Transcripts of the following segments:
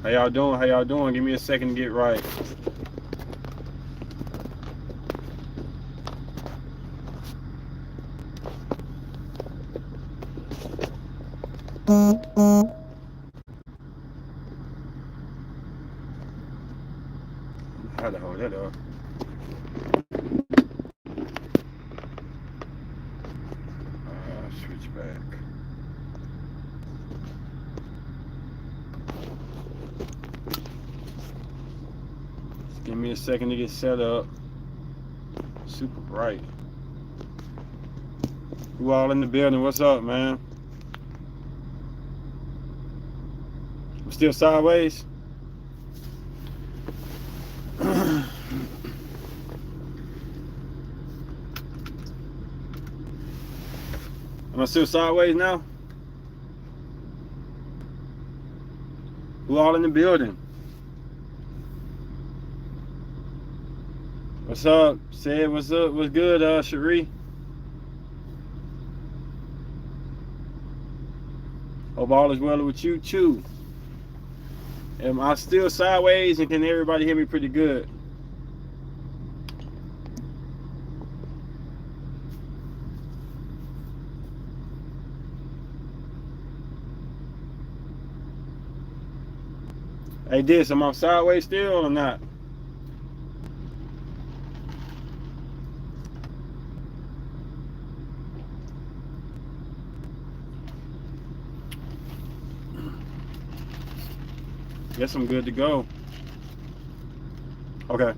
How y'all doing? How y'all doing? Give me a second to get right. How to hold that up? Switch back. Give me a second to get set up. Super bright. Who all in the building? What's up, man? I'm still sideways. Am I still sideways now? Who all in the building? What's up? Say what's up? What's good, Cherie? Hope all is well with you too. Am I still sideways and can everybody hear me pretty good? Hey, am I sideways still or not? Guess I'm good to go. Okay.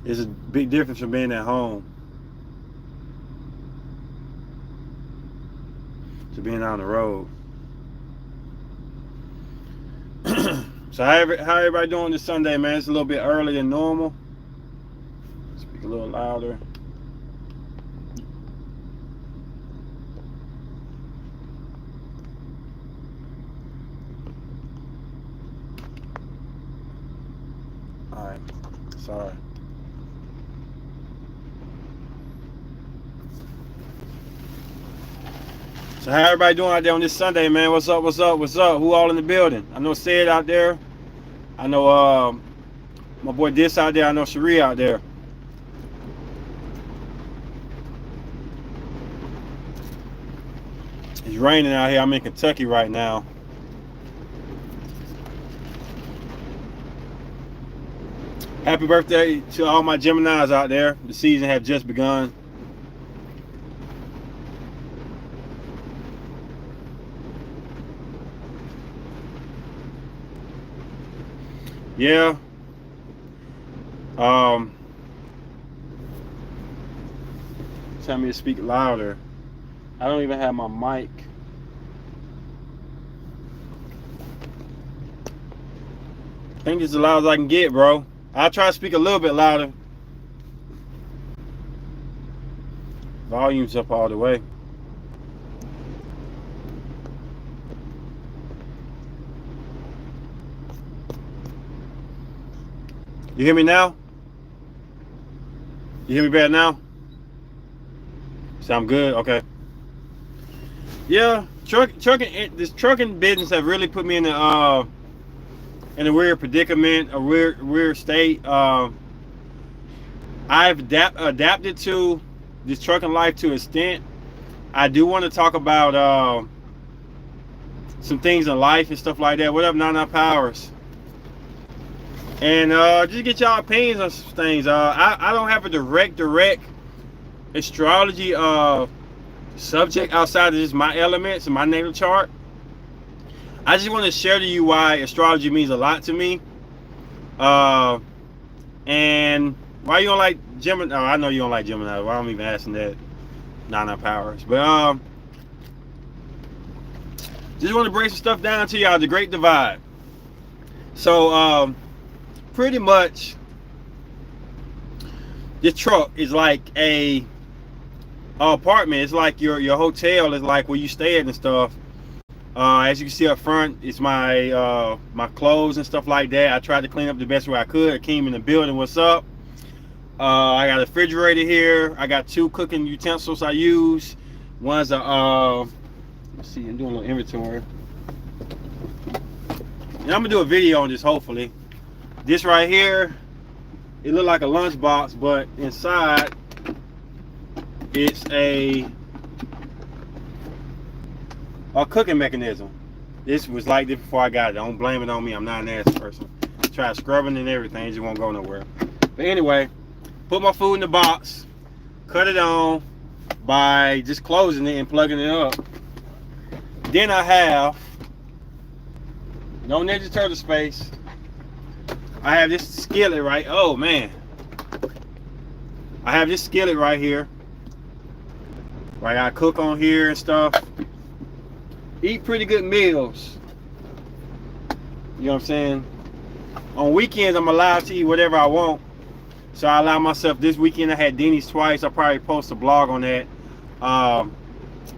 It's a big difference from being at home to being on the road. So how everybody doing this Sunday, man? It's a little bit earlier than normal. Speak a little louder. Alright, sorry. So how everybody doing out there on this Sunday, man? What's up, what's up, what's up? Who all in the building? I know Sid out there. I know my boy Dis out there. I know Cherie out there. It's raining out here. I'm in Kentucky right now. Happy birthday to all my Geminis out there. The season has just begun. Yeah. Tell me to speak louder. I don't even have my mic. I think it's as loud as I can get, bro. I'll try to speak a little bit louder. Volume's up all the way. You hear me now? You hear me better now? Sound good? Okay. Yeah, this trucking business have really put me in a weird predicament, a weird state. I've adapted to this trucking life to an extent. I do want to talk about some things in life and stuff like that. What up, Nana Powers? And just get y'all opinions on some things. I don't have a direct astrology subject outside of just my elements and my natal chart. I just want to share to you why astrology means a lot to me. And why you don't like Gemini. Oh, I know you don't like Gemini. Why I'm even asking that. Nana Powers. But just want to break some stuff down to y'all. The Great Divide. So pretty much this truck is like a apartment. It's like your hotel is like where you stay at and stuff. As you can see up front, it's my my clothes and stuff like that. I tried to clean up the best way I could. I came in the building. What's up? I got a refrigerator here. I got 2 cooking utensils I use. One's a let's see, I'm doing a little inventory. And I'm gonna do a video on this hopefully. This right here, it looked like a lunchbox, but inside it's a cooking mechanism. This was like this before I got it. Don't blame it on me. I'm not an ass person. Try scrubbing and everything, it just won't go nowhere. But anyway, put my food in the box, cut it on by just closing it and plugging it up. Then I have no Ninja Turtle space. I have this skillet right. Oh man, I have this skillet right here. Right, I cook on here and stuff. Eat pretty good meals. You know what I'm saying? On weekends, I'm allowed to eat whatever I want. So I allow myself. This weekend I had Denny's twice. I'll probably post a blog on that.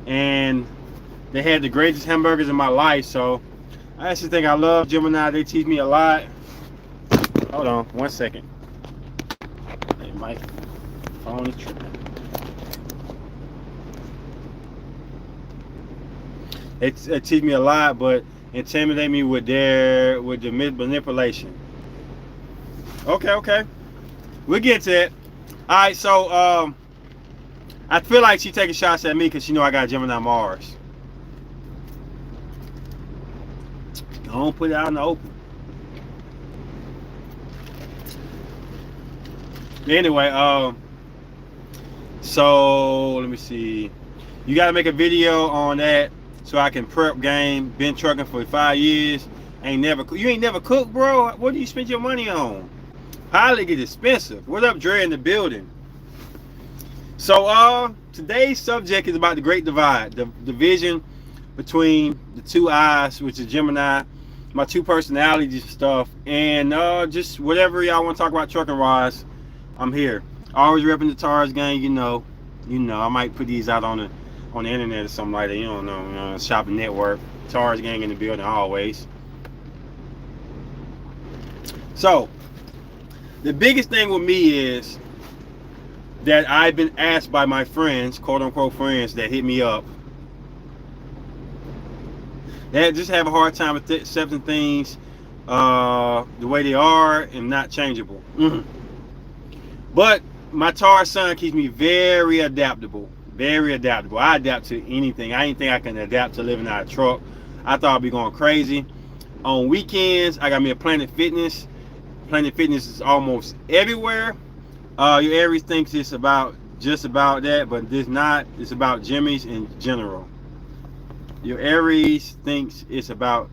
And they had the greatest hamburgers in my life. So I actually think I love Gemini. They teach me a lot. Hold on 1 second. Hey, my phone is tripping. They teach me a lot, but intimidate me with the manipulation. Okay. We'll get to it. Alright, so I feel like she taking shots at me because she know I got Gemini Mars. Don't put it out in the open. Anyway, so let me see. You gotta make a video on that so I can prep game. Been trucking for 5 years. You ain't never cooked, bro? What do you spend your money on? Pilot get expensive. What up, Dre, in the building? So today's subject is about the Great Divide, the division between the two eyes, which is Gemini, my two personalities and stuff, and just whatever y'all want to talk about trucking wise, I'm here. Always repping the Tars gang, you know. I might put these out on the internet or something like that. You don't know, shopping network. Tars gang in the building always. So the biggest thing with me is that I've been asked by my friends, quote unquote friends, that hit me up, that just have a hard time accepting things the way they are and not changeable. But my Tar son keeps me very adaptable. Very adaptable. I adapt to anything. I didn't think I can adapt to living out of a truck. I thought I'd be going crazy. On weekends, I got me a Planet Fitness. Planet Fitness is almost everywhere. Your Aries thinks it's about just about that, but it's not. It's about Jimmy's in general. Your Aries thinks it's about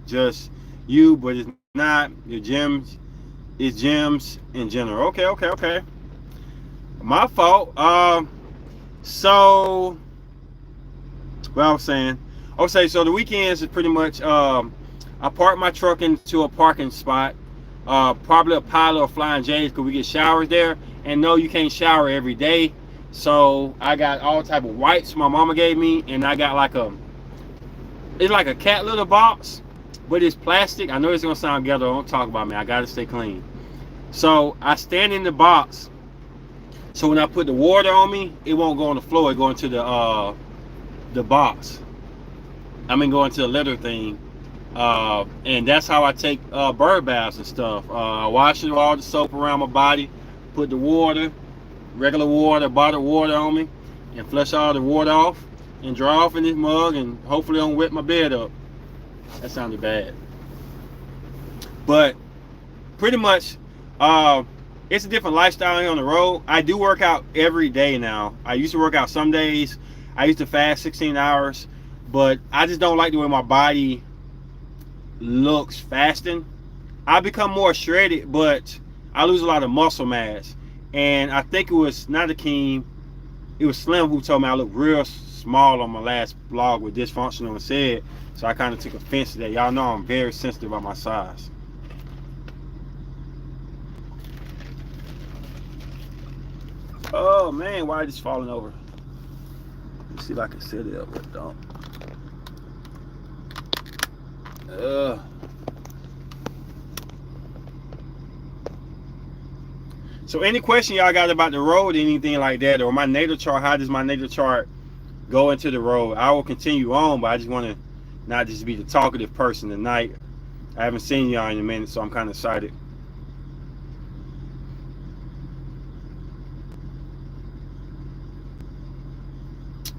just you, but it's not. Your gems is gems in general. Okay. My fault. So what I was saying. Okay, so the weekends is pretty much I park my truck into a parking spot. Probably a Pilot or Flying J's because we get showers there. And no, you can't shower every day. So I got all type of wipes my mama gave me, and I got it's like a cat litter box, but it's plastic. I know it's gonna sound ghetto. Don't talk about me. I gotta stay clean. So I stand in the box. So when I put the water on me, it won't go on the floor. It go into the box. Go into the litter thing. And that's how I take bird baths and stuff. I wash it with all the soap around my body, put the water, regular water, bottled water on me, and flush all the water off and dry off in this mug, and hopefully don't wet my bed up. That sounded bad. But pretty much, it's a different lifestyle here on the road. I do work out every day now. I used to work out some days. I used to fast 16 hours, but I just don't like the way my body looks fasting. I become more shredded, but I lose a lot of muscle mass. And I think it was not Akeem, it was Slim who told me I look real small on my last vlog with Dysfunctional and Said. So I kind of took offense to that. Y'all know I'm very sensitive about my size. Oh man, why is this falling over? Let's see if I can set it up, but don't. So any question y'all got about the road, anything like that, or my natal chart, how does my natal chart go into the road? I will continue on, but I just want to not just be the talkative person tonight. I haven't seen y'all in a minute, so I'm kind of excited.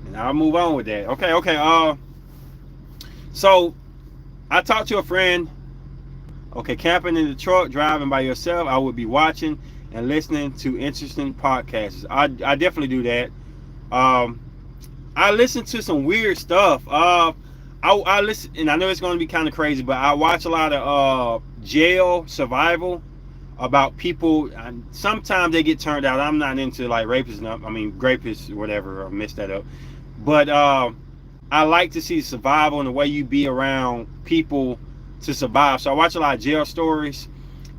And I'll move on with that. Okay. So I talked to a friend. Okay, camping in the truck, driving by yourself, I would be watching and listening to interesting podcasts. I definitely do that. Um, I listen to some weird stuff. I listen, and I know it's going to be kind of crazy, but I watch a lot of jail survival about people. And sometimes they get turned out. I'm not into like rapists, grapists, whatever. I messed that up. But I like to see survival and the way you be around people to survive. So I watch a lot of jail stories,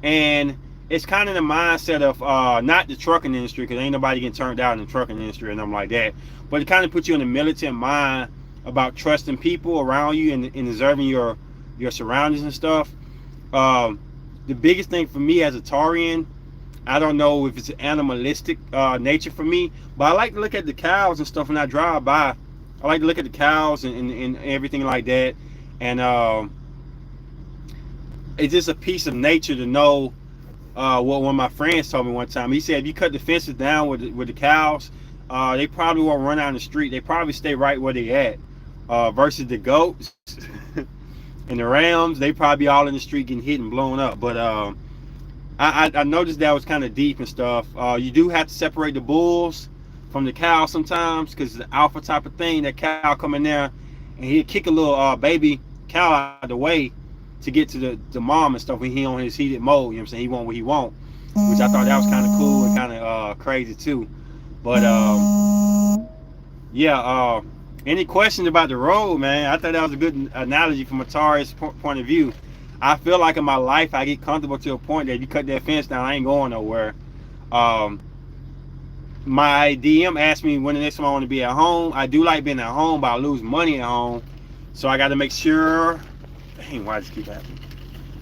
and it's kind of the mindset of not the trucking industry, because ain't nobody getting turned out in the trucking industry and something like that. But it kind of puts you in the militant mind about trusting people around you and observing your surroundings and stuff. The biggest thing for me as a Taurean, I don't know if it's an animalistic nature for me, but I like to look at the cows and stuff when I drive by. I like to look at the cows and everything like that. And it's just a piece of nature to know what one of my friends told me one time. He said if you cut the fences down with the cows, they probably won't run out in the street. They probably stay right where they at. Versus the goats and the rams, they probably all in the street getting hit and blown up. But I noticed that was kind of deep and stuff. You do have to separate the bulls from the cows sometimes, because the alpha type of thing, that cow come in there and he'll kick a little baby cow out of the way to get to the mom and stuff when he on his heated mode. You know what I'm saying? He want what he want, which I thought that was kind of cool and kind of crazy too. But yeah, any questions about the road, man? I thought that was a good analogy from a Taurus point of view. I feel like in my life I get comfortable to a point that if you cut that fence down, I ain't going nowhere. My DM asked me when the next time I want to be at home. I do like being at home, but I lose money at home, so I got to make sure. Dang, why does this keep happening?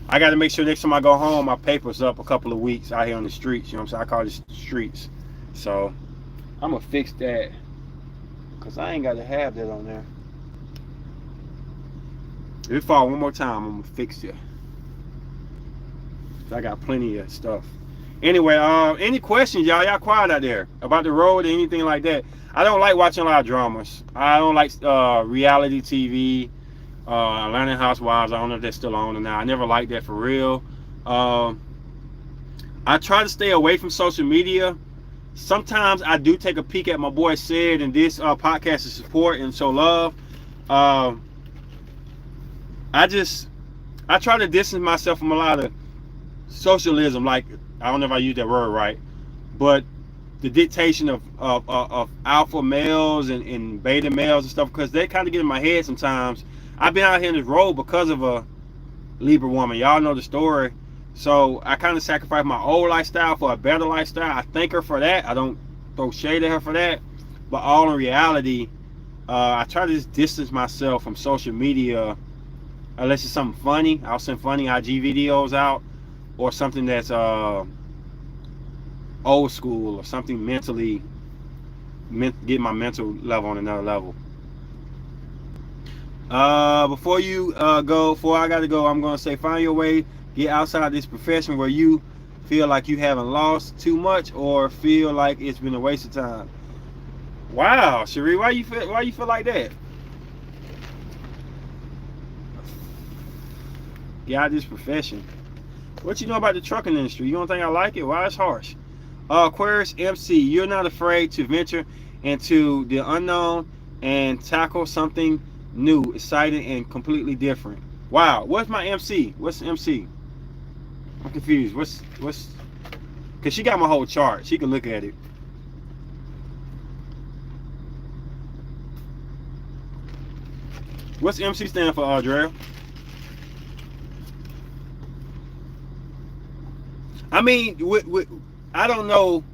I got to make sure next time I go home, my paper's up a couple of weeks out here on the streets. You know what I'm saying? I call it streets. So I'm gonna fix that, because I ain't got to have that on there. If it fall one more time, I'm gonna fix it. I got plenty of stuff. Anyway, any questions, y'all? Y'all quiet out there about the road or anything like that? I don't like watching a lot of dramas. I don't like reality TV. Atlanta Housewives, I don't know if they're still on or not. I never liked that for real. I try to stay away from social media. Sometimes I do take a peek at my boy Sid and this podcast to support and show love. I try to distance myself from a lot of socialism. Like, I don't know if I use that word right, but the dictation of alpha males and beta males and stuff, because they kind of get in my head sometimes. I've been out here in this road because of a Libra woman. Y'all know the story. So I kind of sacrificed my old lifestyle for a better lifestyle. I thank her for that. I don't throw shade at her for that. But all in reality, I try to just distance myself from social media unless it's something funny. I'll send funny IG videos out, or something that's old school, or something mentally get my mental level on another level. Before I gotta go, I'm gonna say find your way, get outside this profession where you feel like you haven't lost too much or feel like it's been a waste of time. Wow, Cherie, why you feel like that? Get out of this profession. What you know about the trucking industry? You don't think I like it? Why it's harsh? Aquarius MC, you're not afraid to venture into the unknown and tackle something new, exciting, and completely different. Wow, what's my MC? What's MC? I'm confused. What's? Cause she got my whole chart. She can look at it. What's MC stand for, Audrey? I mean, I don't know.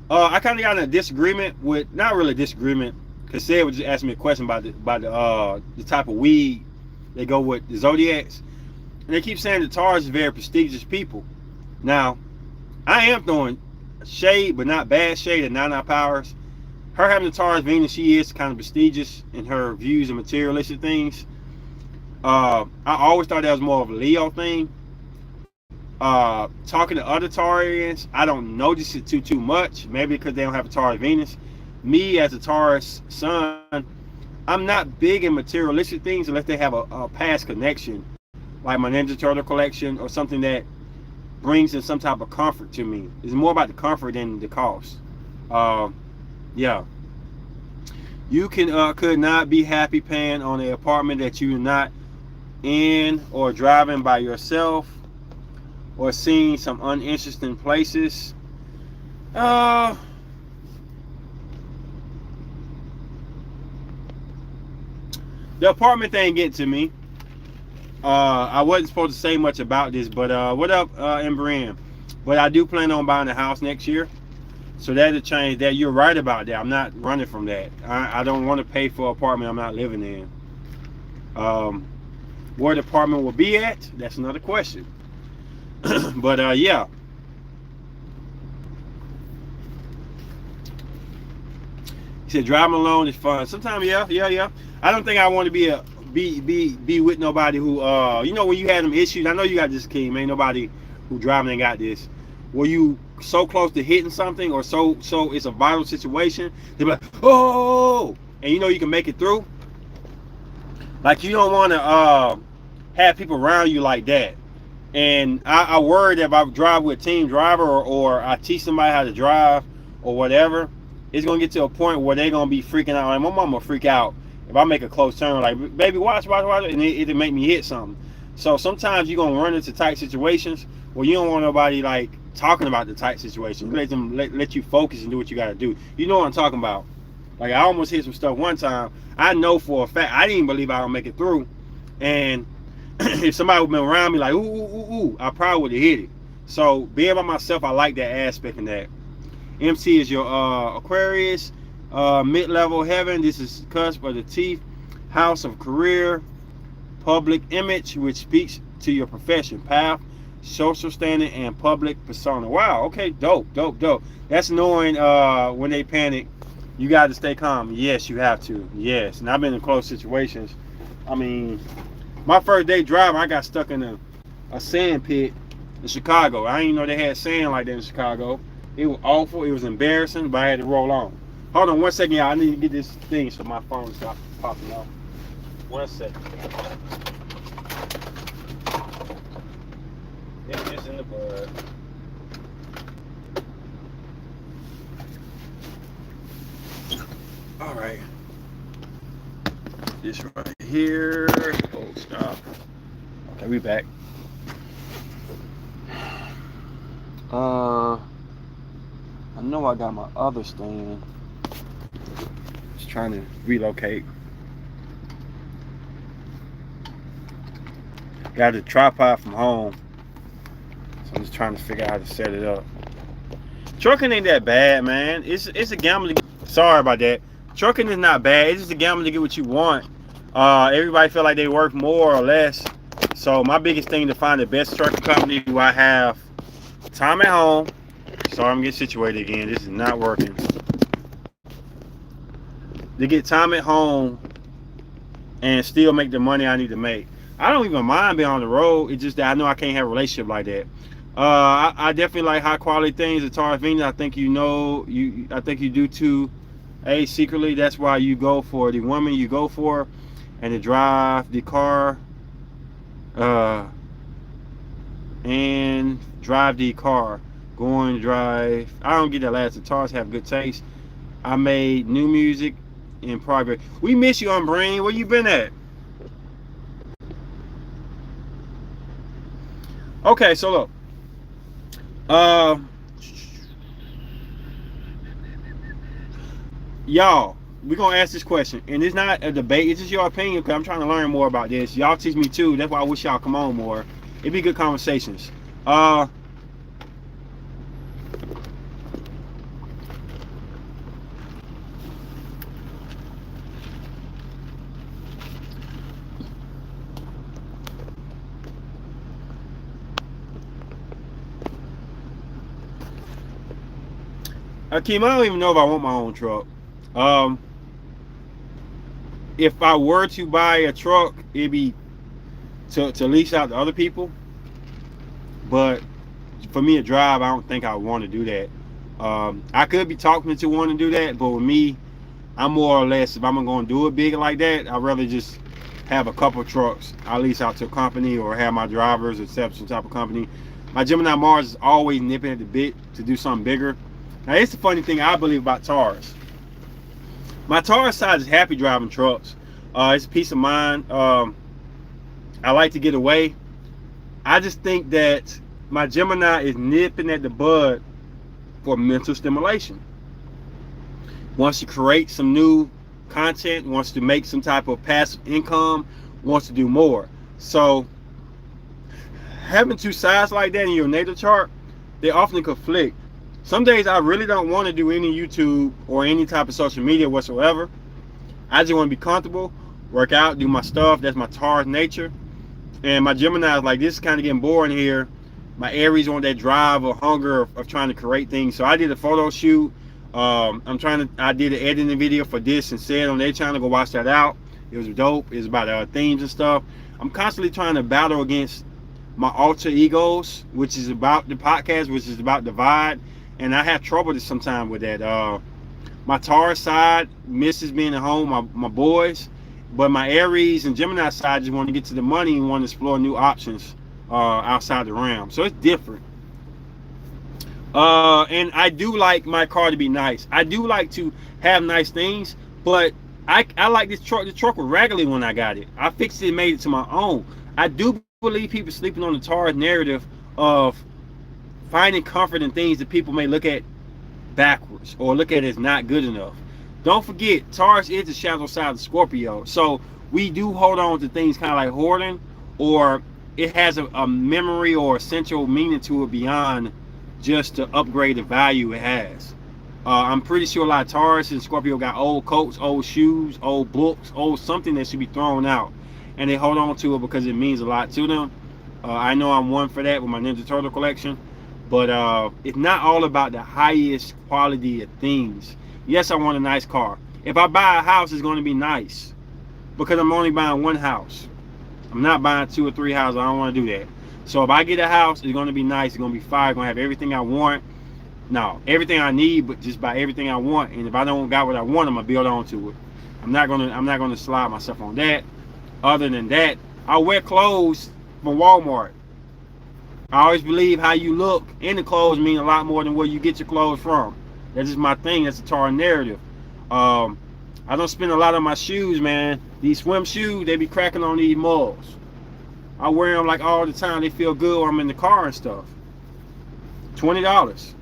I kind of got in a disagreement with, not really disagreement, because Sid was just asking me a question about the type of weed they go with the zodiacs, and they keep saying the Taurus is very prestigious people. Now, I am throwing shade, but not bad shade at Nine Powers. Her having the Taurus Venus, she is kind of prestigious in her views and materialistic things. I always thought that was more of a Leo thing. Talking to other Taurians, I don't notice it too much. Maybe because they don't have a Taurus Venus. Me as a Taurus Sun, I'm not big in materialistic things unless they have a past connection, like my Ninja Turtle collection or something that brings in some type of comfort to me. It's more about the comfort than the cost. Yeah. You could not be happy paying on an apartment that you're not in, or driving by yourself, or seeing some uninteresting places. The apartment thing get to me. I wasn't supposed to say much about this, but what up, Embry? But I do plan on buying a house next year, so that'll change that. You're right about that. I'm not running from that. I don't want to pay for an apartment I'm not living in. Where the apartment will be at, that's another question. But yeah. He said driving alone is fun. Sometimes, yeah. I don't think I want to be with nobody who when you had them issues. I know you got this, King. Ain't nobody who driving ain't got this. Were you so close to hitting something, or so it's a vital situation, they be like, oh, and you can make it through. Like, you don't want to have people around you like that. And I worry that if I drive with a team driver, or I teach somebody how to drive or whatever, it's gonna get to a point where they're gonna be freaking out. Like, my mom will freak out if I make a close turn, like, baby, watch, and it'll make me hit something. So sometimes you're gonna run into tight situations where you don't want nobody like talking about the tight situation. Let them let you focus and do what you gotta do. You know what I'm talking about. Like, I almost hit some stuff one time. I know for a fact I didn't believe I would make it through, and if somebody would have been around me like ooh, I probably would have hit it. So being by myself, I like that aspect in that. MC is your Aquarius, mid-level heaven. This is cusp of the teeth, house of career, public image, which speaks to your profession, path, social standing, and public persona. Wow, okay, dope. That's knowing when they panic, you got to stay calm. Yes, you have to. Yes, and I've been in close situations. I mean, my first day driving, I got stuck in a sand pit in Chicago. I didn't know they had sand like that in Chicago. It was awful. It was embarrassing, but I had to roll on. Hold on 1 second, y'all. I need to get this thing so my phone stops popping off. 1 second. It's just in the bud. All right. This right here. Oh, stop. Okay, we back. I know I got my other stand. Just trying to relocate. Got a tripod from home, so I'm just trying to figure out how to set it up. Trucking ain't that bad, man. It's a gamble. Sorry about that. Trucking is not bad. It's just a gamble to get what you want. Everybody feel like they work more or less. So my biggest thing to find the best trucking company who I have time at home. Sorry, I'm getting situated again. This is not working. To get time at home and still make the money I need to make. I don't even mind being on the road. It's just that I know I can't have a relationship like that. I definitely like high quality things at Taurus Venus. I think I think you do too. Secretly, that's why you go for the woman you go for, and to drive the car, and drive the car. Going to drive. I don't get that last. The Taurus have good taste. I made new music in progress. We miss you on Brain. Where you been at? Okay, so look. Y'all, we're gonna ask this question, and it's not a debate, it's just your opinion, because I'm trying to learn more about this. Y'all teach me too. That's why I wish y'all come on more. It'd be good conversations. Akeem, I don't even know if I want my own truck. If I were to buy a truck, it'd be to lease out to other people. But for me to drive, I don't think I want to do that. I could be talking to one to do that, but with me, I'm more or less, if I'm going to do it big like that, I'd rather just have a couple trucks I lease out to a company, or have my drivers accept some type of company. My Gemini Mars is always nipping at the bit to do something bigger. Now, it's the funny thing I believe about Taurus. My Taurus side is happy driving trucks. It's peace of mind. I like to get away. I just think that my Gemini is nipping at the bud for mental stimulation. Wants to create some new content, wants to make some type of passive income, wants to do more. So having two sides like that in your natal chart, they often conflict. Some days I really don't want to do any YouTube or any type of social media whatsoever. I just want to be comfortable, work out, do my stuff. That's my Taurus nature. And my Gemini is like, this is kind of getting boring here. My Aries want that drive or hunger of trying to create things. So I did a photo shoot. I did an editing video for This and Said on their channel. Go watch that out. It was dope. It was about themes and stuff. I'm constantly trying to battle against my alter egos, which is about the podcast, which is about divide. And I have trouble sometimes with that. My Taurus side misses being at home, my boys. But my Aries and Gemini side just want to get to the money and want to explore new options outside the realm. So it's different. And I do like my car to be nice. I do like to have nice things, but I like this truck. The truck was raggedy when I got it. I fixed it and made it to my own. I do believe people sleeping on the Taurus narrative of finding comfort in things that people may look at backwards or look at as not good enough. Don't forget, Taurus is the shadow side of Scorpio. So we do hold on to things kind of like hoarding, or it has a memory or essential meaning to it beyond just to upgrade the value it has. I'm pretty sure a lot of Taurus and Scorpio got old coats, old shoes, old books, old something that should be thrown out. And they hold on to it because it means a lot to them. I know I'm one for that with my Ninja Turtle collection. But it's not all about the highest quality of things. Yes, I want a nice car. If I buy a house, it's going to be nice. Because I'm only buying one house. I'm not buying 2 or 3 houses. I don't want to do that. So if I get a house, it's going to be nice. It's going to be fire. It's going to have everything I want. No, everything I need, but just buy everything I want. And if I don't got what I want, I'm going to build onto it. I'm not going to slide myself on that. Other than that, I wear clothes from Walmart. I always believe how you look in the clothes mean a lot more than where you get your clothes from. That's just my thing. That's a Taurus narrative. I don't spend a lot on my shoes, man. These swim shoes, they be cracking on these mugs. I wear them like all the time. They feel good when I'm in the car and stuff. $20.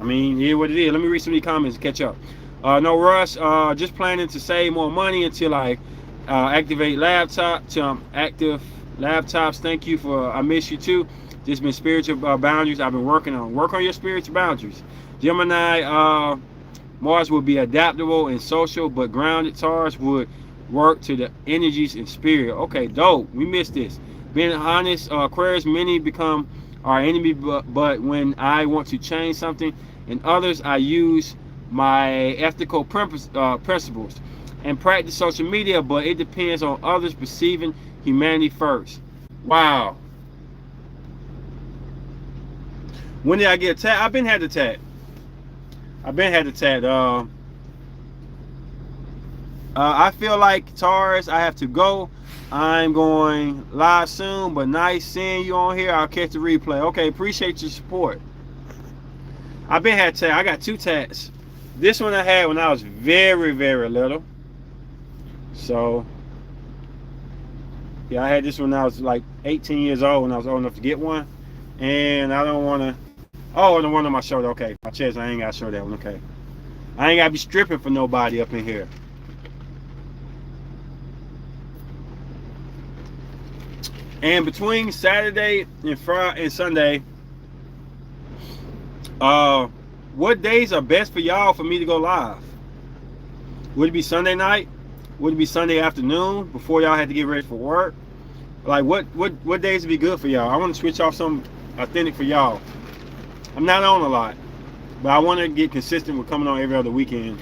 I mean, yeah, what it is. Let me read some of these comments and catch up. No rush. Just planning to save more money until I activate laptop. Till I'm active laptops. Thank you for. I miss you too. Just been spiritual boundaries. I've been working on. Work on your spiritual boundaries. Gemini Mars will be adaptable and social, but grounded Taurus would work to the energies and spirit. Okay, dope. We missed this. Being honest, Aquarius, many become our enemy, but when I want to change something in others, I use my ethical principles and practice social media, but it depends on others perceiving humanity first. Wow. When did I get attacked? I've been had attacked. I feel like Taurus, I have to go. I'm going live soon, but nice seeing you on here. I'll catch the replay. Okay, appreciate your support. I've been had tats. I got 2 tats. This one I had when I was very, very little. So, yeah, I had this when I was like 18 years old, when I was old enough to get one. And I don't want to. Oh, the one on my shoulder. Okay, my chest. I ain't got to show that one. Okay. I ain't got to be stripping for nobody up in here. And between Saturday and Friday and Sunday, what days are best for y'all for me to go live? Would it be Sunday night? Would it be Sunday afternoon before y'all had to get ready for work? Like what days would be good for y'all? I want to switch off some authentic for y'all. I'm not on a lot, but I want to get consistent with coming on every other weekend.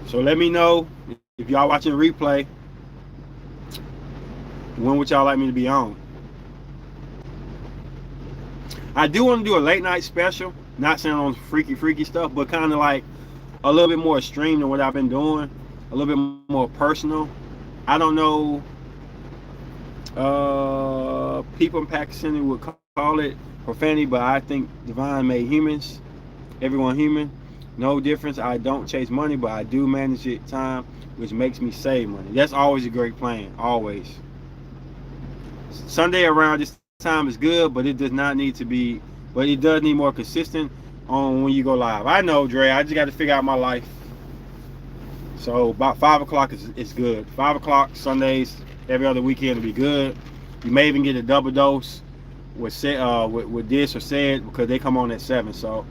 So let me know if y'all watching the replay, when would y'all like me to be on. I do want to do a late night special, not saying on freaky stuff, but kind of like a little bit more extreme than what I've been doing, a little bit more personal. I don't know, people in Pakistan would call it profanity, but I think divine made humans, everyone human, no difference. I don't chase money, but I do manage it time, which makes me save money. That's always a great plan, always. Sunday around this time is good, but it does not need to be, but it does need more consistent on when you go live. I know, Dre, I just got to figure out my life. So about 5 o'clock is good. 5 o'clock Sundays, every other weekend will be good. You may even get a double dose with this or said, because they come on at 7. So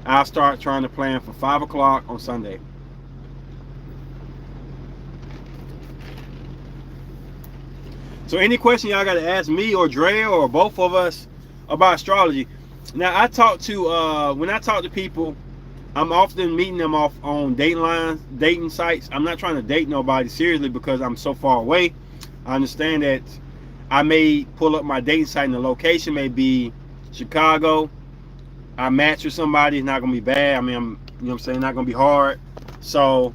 I'll start trying to plan for 5 o'clock on Sunday. So any question y'all got to ask me or Dre or both of us about astrology. Now I talk to when I talk to people, I'm often meeting them off on dating sites. I'm not trying to date nobody seriously because I'm so far away. I understand that I may pull up my dating site and the location may be Chicago. I match with somebody, it's not gonna be bad. I mean, you know what I'm saying, not gonna be hard. So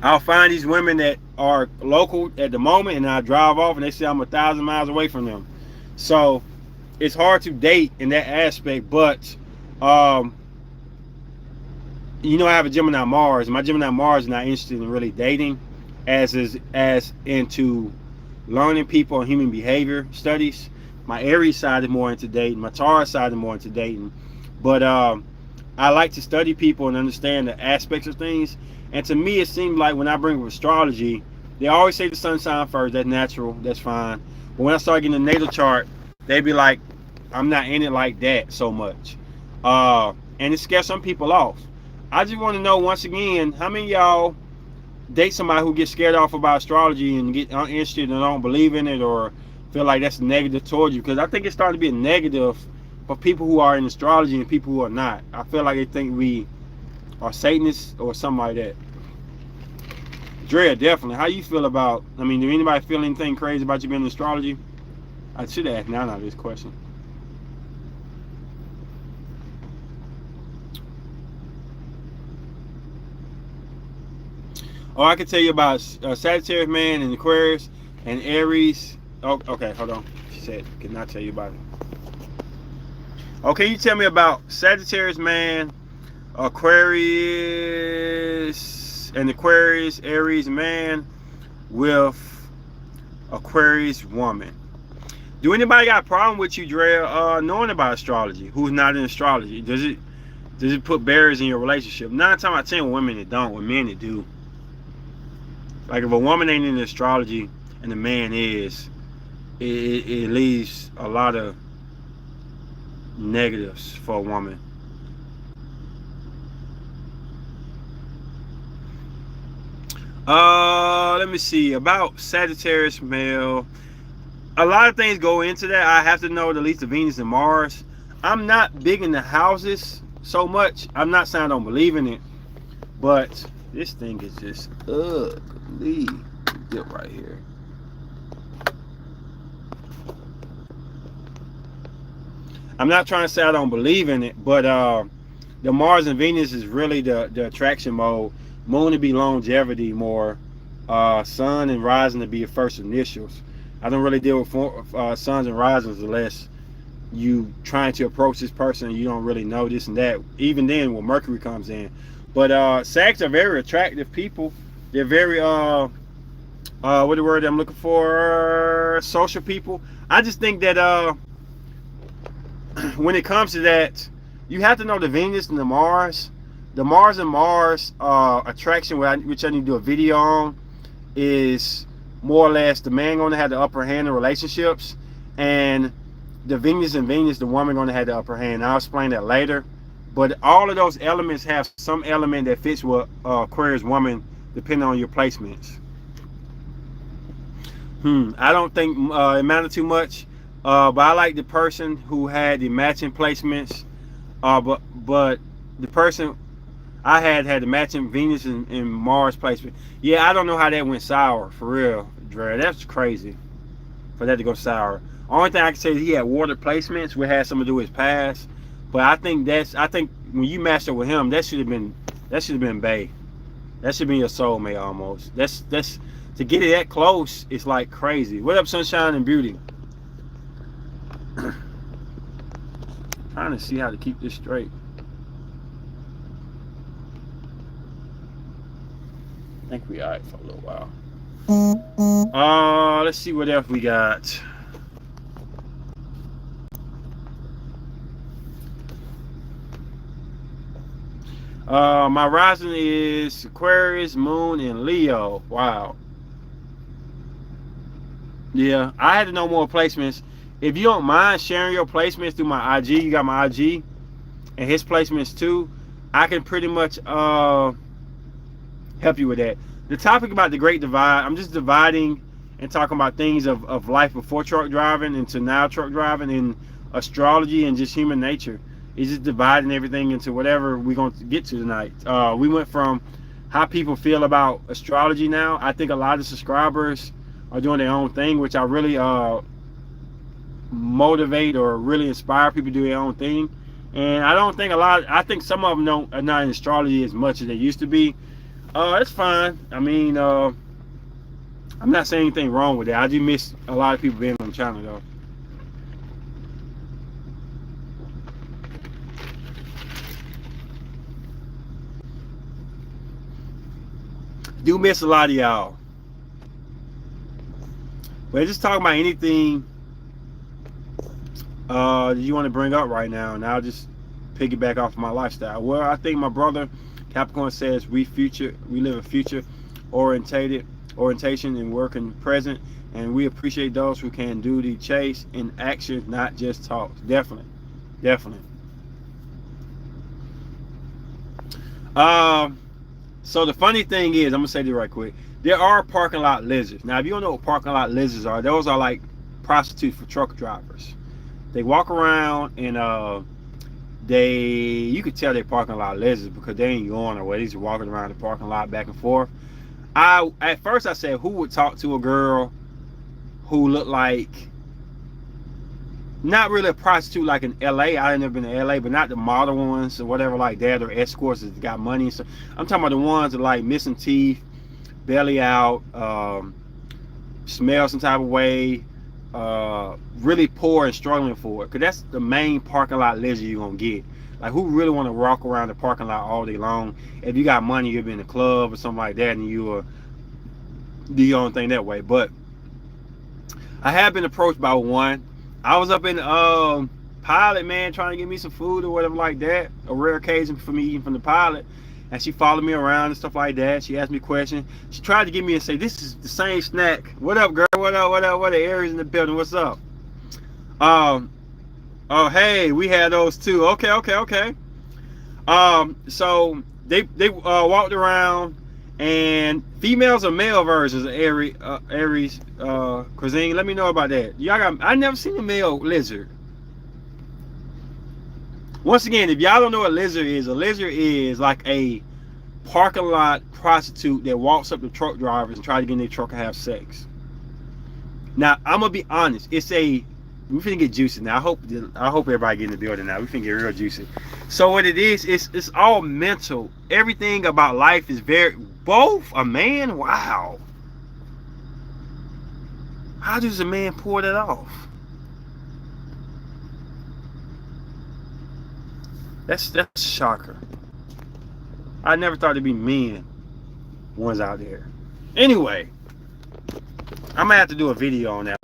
I'll find these women that are local at the moment, and I drive off and they say I'm 1,000 miles away from them. So it's hard to date in that aspect, but you know, I have a Gemini Mars. My Gemini Mars is not interested in really dating, as into learning people and human behavior studies. My Aries side is more into dating. My Taurus side is more into dating. But I like to study people and understand the aspects of things. And to me, it seems like when I bring up astrology, they always say the sun sign first. That's natural. That's fine. But when I start getting the natal chart, they be like, I'm not in it like that so much. And it scares some people off. I just want to know, once again, how many of y'all date somebody who gets scared off about astrology and get uninterested and don't believe in it, or feel like that's negative towards you? Because I think it's starting to be a negative for people who are in astrology and people who are not. I feel like they think we are Satanists or something like that. Drea, definitely. How you feel about, I mean, do anybody feel anything crazy about you being in astrology? I should ask Nana this question. Oh, I can tell you about Sagittarius man and Aquarius and Aries. Oh, okay, hold on. She said, can not tell you about it. Okay, you tell me about Sagittarius man, Aquarius, Aries man with Aquarius woman. Do anybody got a problem with you, Drea, knowing about astrology? Who's not in astrology? Does it put barriers in your relationship? 9 times out of 10 with women it don't. With men it do. Like if a woman ain't in astrology and the man is, it leaves a lot of negatives for a woman. Let me see about Sagittarius male. A lot of things go into that. I have to know at least the Venus and Mars. I'm not big into houses so much. I'm not saying I don't believe in it, but this thing is just ugly. Get right here. I'm not trying to say I don't believe in it, but the Mars and Venus is really the attraction mode. Moon to be longevity more. Sun and rising to be your first initials. I don't really deal with suns and risings unless you trying to approach this person and you don't really know this and that. Even then, when Mercury comes in. But Sags are very attractive people. They're very what the word I'm looking for? Social people. I just think that when it comes to that, you have to know the Venus and the Mars. The Mars and Mars attraction, which I need to do a video on, is more or less the man going to have the upper hand in relationships, and the Venus and Venus, the woman going to have the upper hand. I'll explain that later. But all of those elements have some element that fits with Aquarius woman, depending on your placements. I don't think it mattered too much, but I like the person who had the matching placements. But the person, I had the matching Venus and Mars placement. Yeah, I don't know how that went sour for real, Dre. That's crazy for that to go sour. Only thing I can say is he had water placements, which had something to do with his past. But I think when you matched up with him, that should have been Bay. That should be your soulmate almost. That's to get it that close. It's like crazy. What up, Sunshine and Beauty? Trying to see how to keep this straight. I think we alright for a little while. Let's see what else we got. My rising is Aquarius, Moon, and Leo. Wow. Yeah, I had to know more placements. If you don't mind sharing your placements through my IG, you got my IG, and his placements too, I can pretty much help you with that. The topic about the Great Divide, I'm just dividing and talking about things of life before truck driving into now truck driving, and astrology and just human nature. It's just dividing everything into whatever we're going to get to tonight. We went from how people feel about astrology now. I think a lot of subscribers are doing their own thing, which I really motivate or really inspire people to do their own thing. And I don't think I think some of them are not in astrology as much as they used to be. It's fine. I mean, I'm not saying anything wrong with that. I do miss a lot of people being on the channel though. Do miss a lot of y'all. We're just talking about anything that you want to bring up right now, and I'll just piggyback off of my lifestyle. Well, I think my brother Capricorn says we live a future orientation and work in present, and we appreciate those who can do the chase in action, not just talk. Definitely. So the funny thing is, I'm gonna say this right quick. There are parking lot lizards. Now, if you don't know what parking lot lizards are, those are like prostitutes for truck drivers. They walk around and you could tell they're parking lot lizards because they ain't going nowhere. They're just walking around the parking lot back and forth. At first I said, who would talk to a girl who looked like, not really a prostitute like in LA. I ain't never been to LA, but not the model ones or whatever like that, or escorts that got money and stuff. I'm talking about the ones that like missing teeth, belly out, smell some type of way, really poor and struggling for it. Cause that's the main parking lot lizard you're gonna get. Like, who really want to walk around the parking lot all day long? If you got money, you'll be in a club or something like that, and you will do your own thing that way. But I have been approached by one. I was up in Pilot, man, trying to get me some food or whatever like that. A rare occasion for me eating from the Pilot. And she followed me around and stuff like that. She asked me questions. She tried to get me and say, this is the same snack. What up, girl? What up? What are Aries in the building? What's up? Oh, hey, we had those too. Okay. So they walked around, and females or male versions of Aries cuisine. Let me know about that. I never seen a male lizard. Once again, if y'all don't know what a lizard is like a parking lot prostitute that walks up to truck drivers and try to get in their truck and have sex. Now, I'm gonna be honest. We finna get juicy now. I hope everybody get in the building now. We finna get real juicy. So what it is, it's all mental. Everything about life is both a man. Wow. How does a man pull that off? That's a shocker. I never thought it'd be men ones out there. Anyway, I'm gonna have to do a video on that.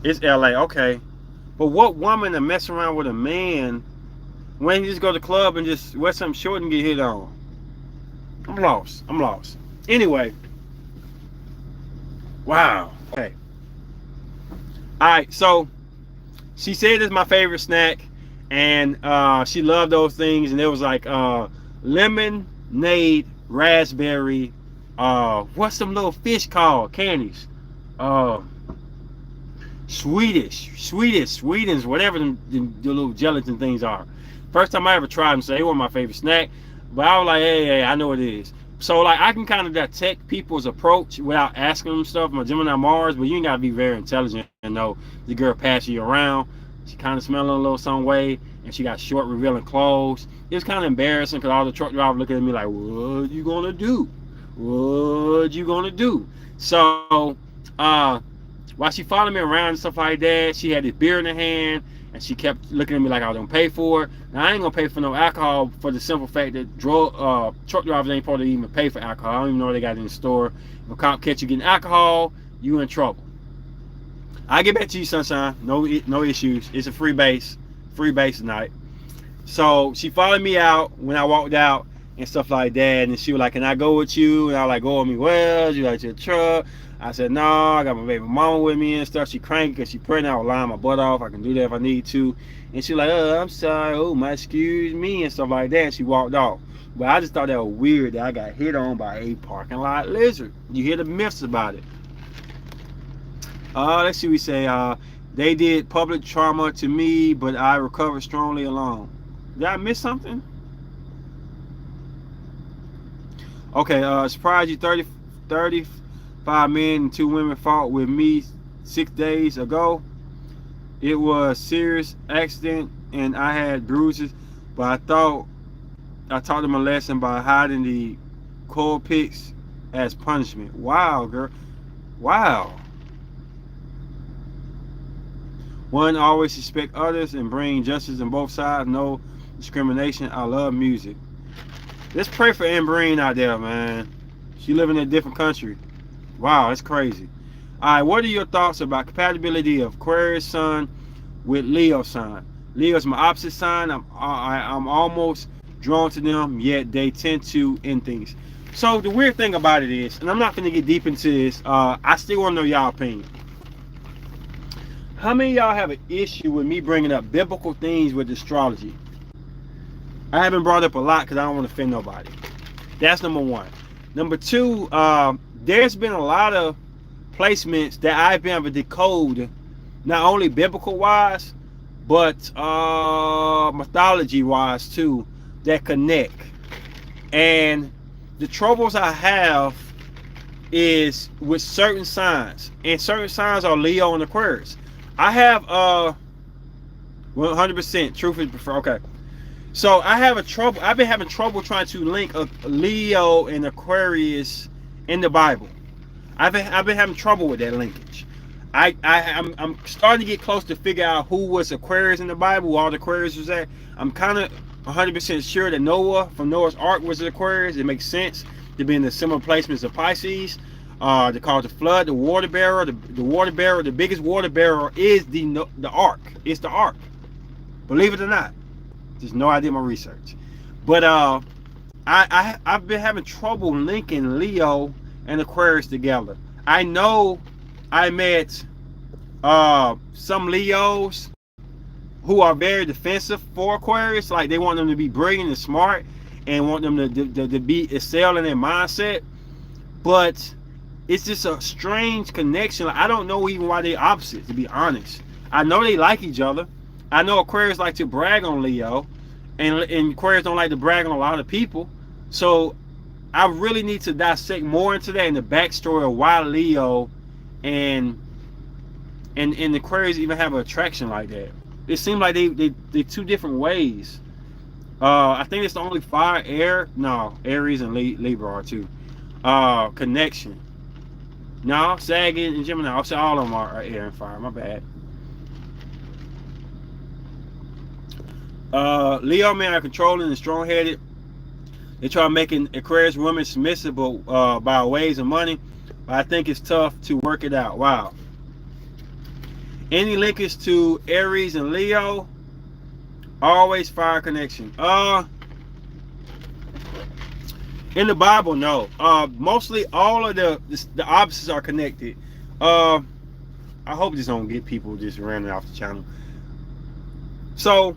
It's LA, okay. But what woman to mess around with a man when you just go to the club and just wear something short and get hit on? I'm lost. Anyway. Wow. Okay. Alright, so she said it's my favorite snack, and she loved those things, and it was like lemonade, raspberry, what's some little fish called? Candies. Sweetens, whatever the little gelatin things are. First time I ever tried them, so they were my favorite snack. But I was like, hey, I know what it is. So like I can kind of detect people's approach without asking them stuff. My Gemini Mars, but you ain't gotta be very intelligent and know the girl passing you around. She kind of smelling a little some way, and she got short, revealing clothes. It was kind of embarrassing because all the truck drivers looking at me like, "What you gonna do? What you gonna do?" So, while she followed me around and stuff like that, she had this beer in her hand, and she kept looking at me like I was gonna pay for it. Now I ain't gonna pay for no alcohol for the simple fact that truck drivers ain't supposed to even pay for alcohol. I don't even know they got it in the store. If a cop catch you getting alcohol, you in trouble. I get back to you, sunshine. No issues. It's a free base tonight. So she followed me out when I walked out and stuff like that, and she was like, "Can I go with you?" And I was like, "Go with me." Well, you like your truck? I said, "No, I got my baby mama with me and stuff." She cranky because she pregnant. I was lying my butt off. I can do that if I need to. And she like, "Oh, I'm sorry. Oh, my excuse me," and stuff like that. And she walked off. But I just thought that was weird that I got hit on by a parking lot lizard. You hear the myths about it. Let's see. We say they did public trauma to me, but I recovered strongly alone. Did I miss something? Okay. Surprise you. 35 men and 2 women fought with me 6 days ago. It was a serious accident and I had bruises, but I thought I taught them a lesson by hiding the coal pits as punishment. Wow, girl. Wow. One, always respect others and bring justice on both sides. No discrimination. I love music. Let's pray for Amberine out there, man. She living in a different country. Wow, that's crazy. All right, what are your thoughts about compatibility of Aquarius Sun with Leo Sun? Leo's my opposite sign. I'm almost drawn to them, yet they tend to end things. So the weird thing about it is, and I'm not going to get deep into this, I still want to know y'all opinion. How many of y'all have an issue with me bringing up biblical things with astrology? I haven't brought up a lot because I don't want to offend nobody. That's number one. Number two, there's been a lot of placements that I've been able to decode, not only biblical wise, but mythology wise too, that connect. And the troubles I have is with certain signs, and certain signs are Leo and Aquarius. I have 100% truth is preferred. Okay, so I've been having trouble trying to link a Leo and Aquarius in the Bible. I've been having trouble with that linkage. I'm starting to get close to figure out who was Aquarius in the Bible, who all the Aquarius was at. I'm kind of 100% sure that Noah from Noah's Ark was an Aquarius. It makes sense to be in the similar placements of Pisces. They call it the flood, the water bearer. The water bearer, the biggest water bearer is the ark. It's the ark. Believe it or not. Just no idea my research. But I've been having trouble linking Leo and Aquarius together. I know I met some Leos who are very defensive for Aquarius. Like they want them to be brilliant and smart and want them to be excel in their mindset. But it's just a strange connection. Like, I don't know even why they're opposite, to be honest. I know they like each other. I know Aquarius like to brag on Leo, and Aquarius don't like to brag on a lot of people. So I really need to dissect more into that and the backstory of why Leo and Aquarius even have an attraction like that. It seems like they two different ways. I think it's the only fire, air. No, Aries and Libra are too. Connection. No, Sagittarius and Gemini. I'll say all of them are air and fire. My bad. Leo men are controlling and strong-headed. They try making Aquarius women submissive by ways of money. But I think it's tough to work it out. Wow. Any linkage to Aries and Leo? Always fire connection. In the Bible, no. Mostly all of the opposites are connected. I hope this don't get people just running off the channel. So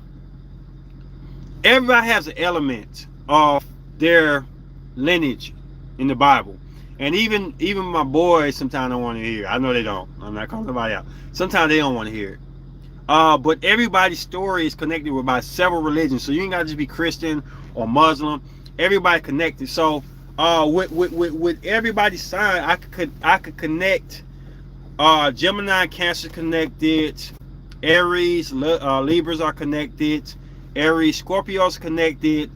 everybody has an element of their lineage in the Bible. And even my boys sometimes don't want to hear. I know they don't. I'm not calling somebody out. Sometimes they don't want to hear it. But everybody's story is connected with by several religions. So you ain't gotta just be Christian or Muslim. Everybody connected. So with everybody's sign, I could connect Gemini and Cancer connected, Aries, Libras are connected, Aries, Scorpios connected,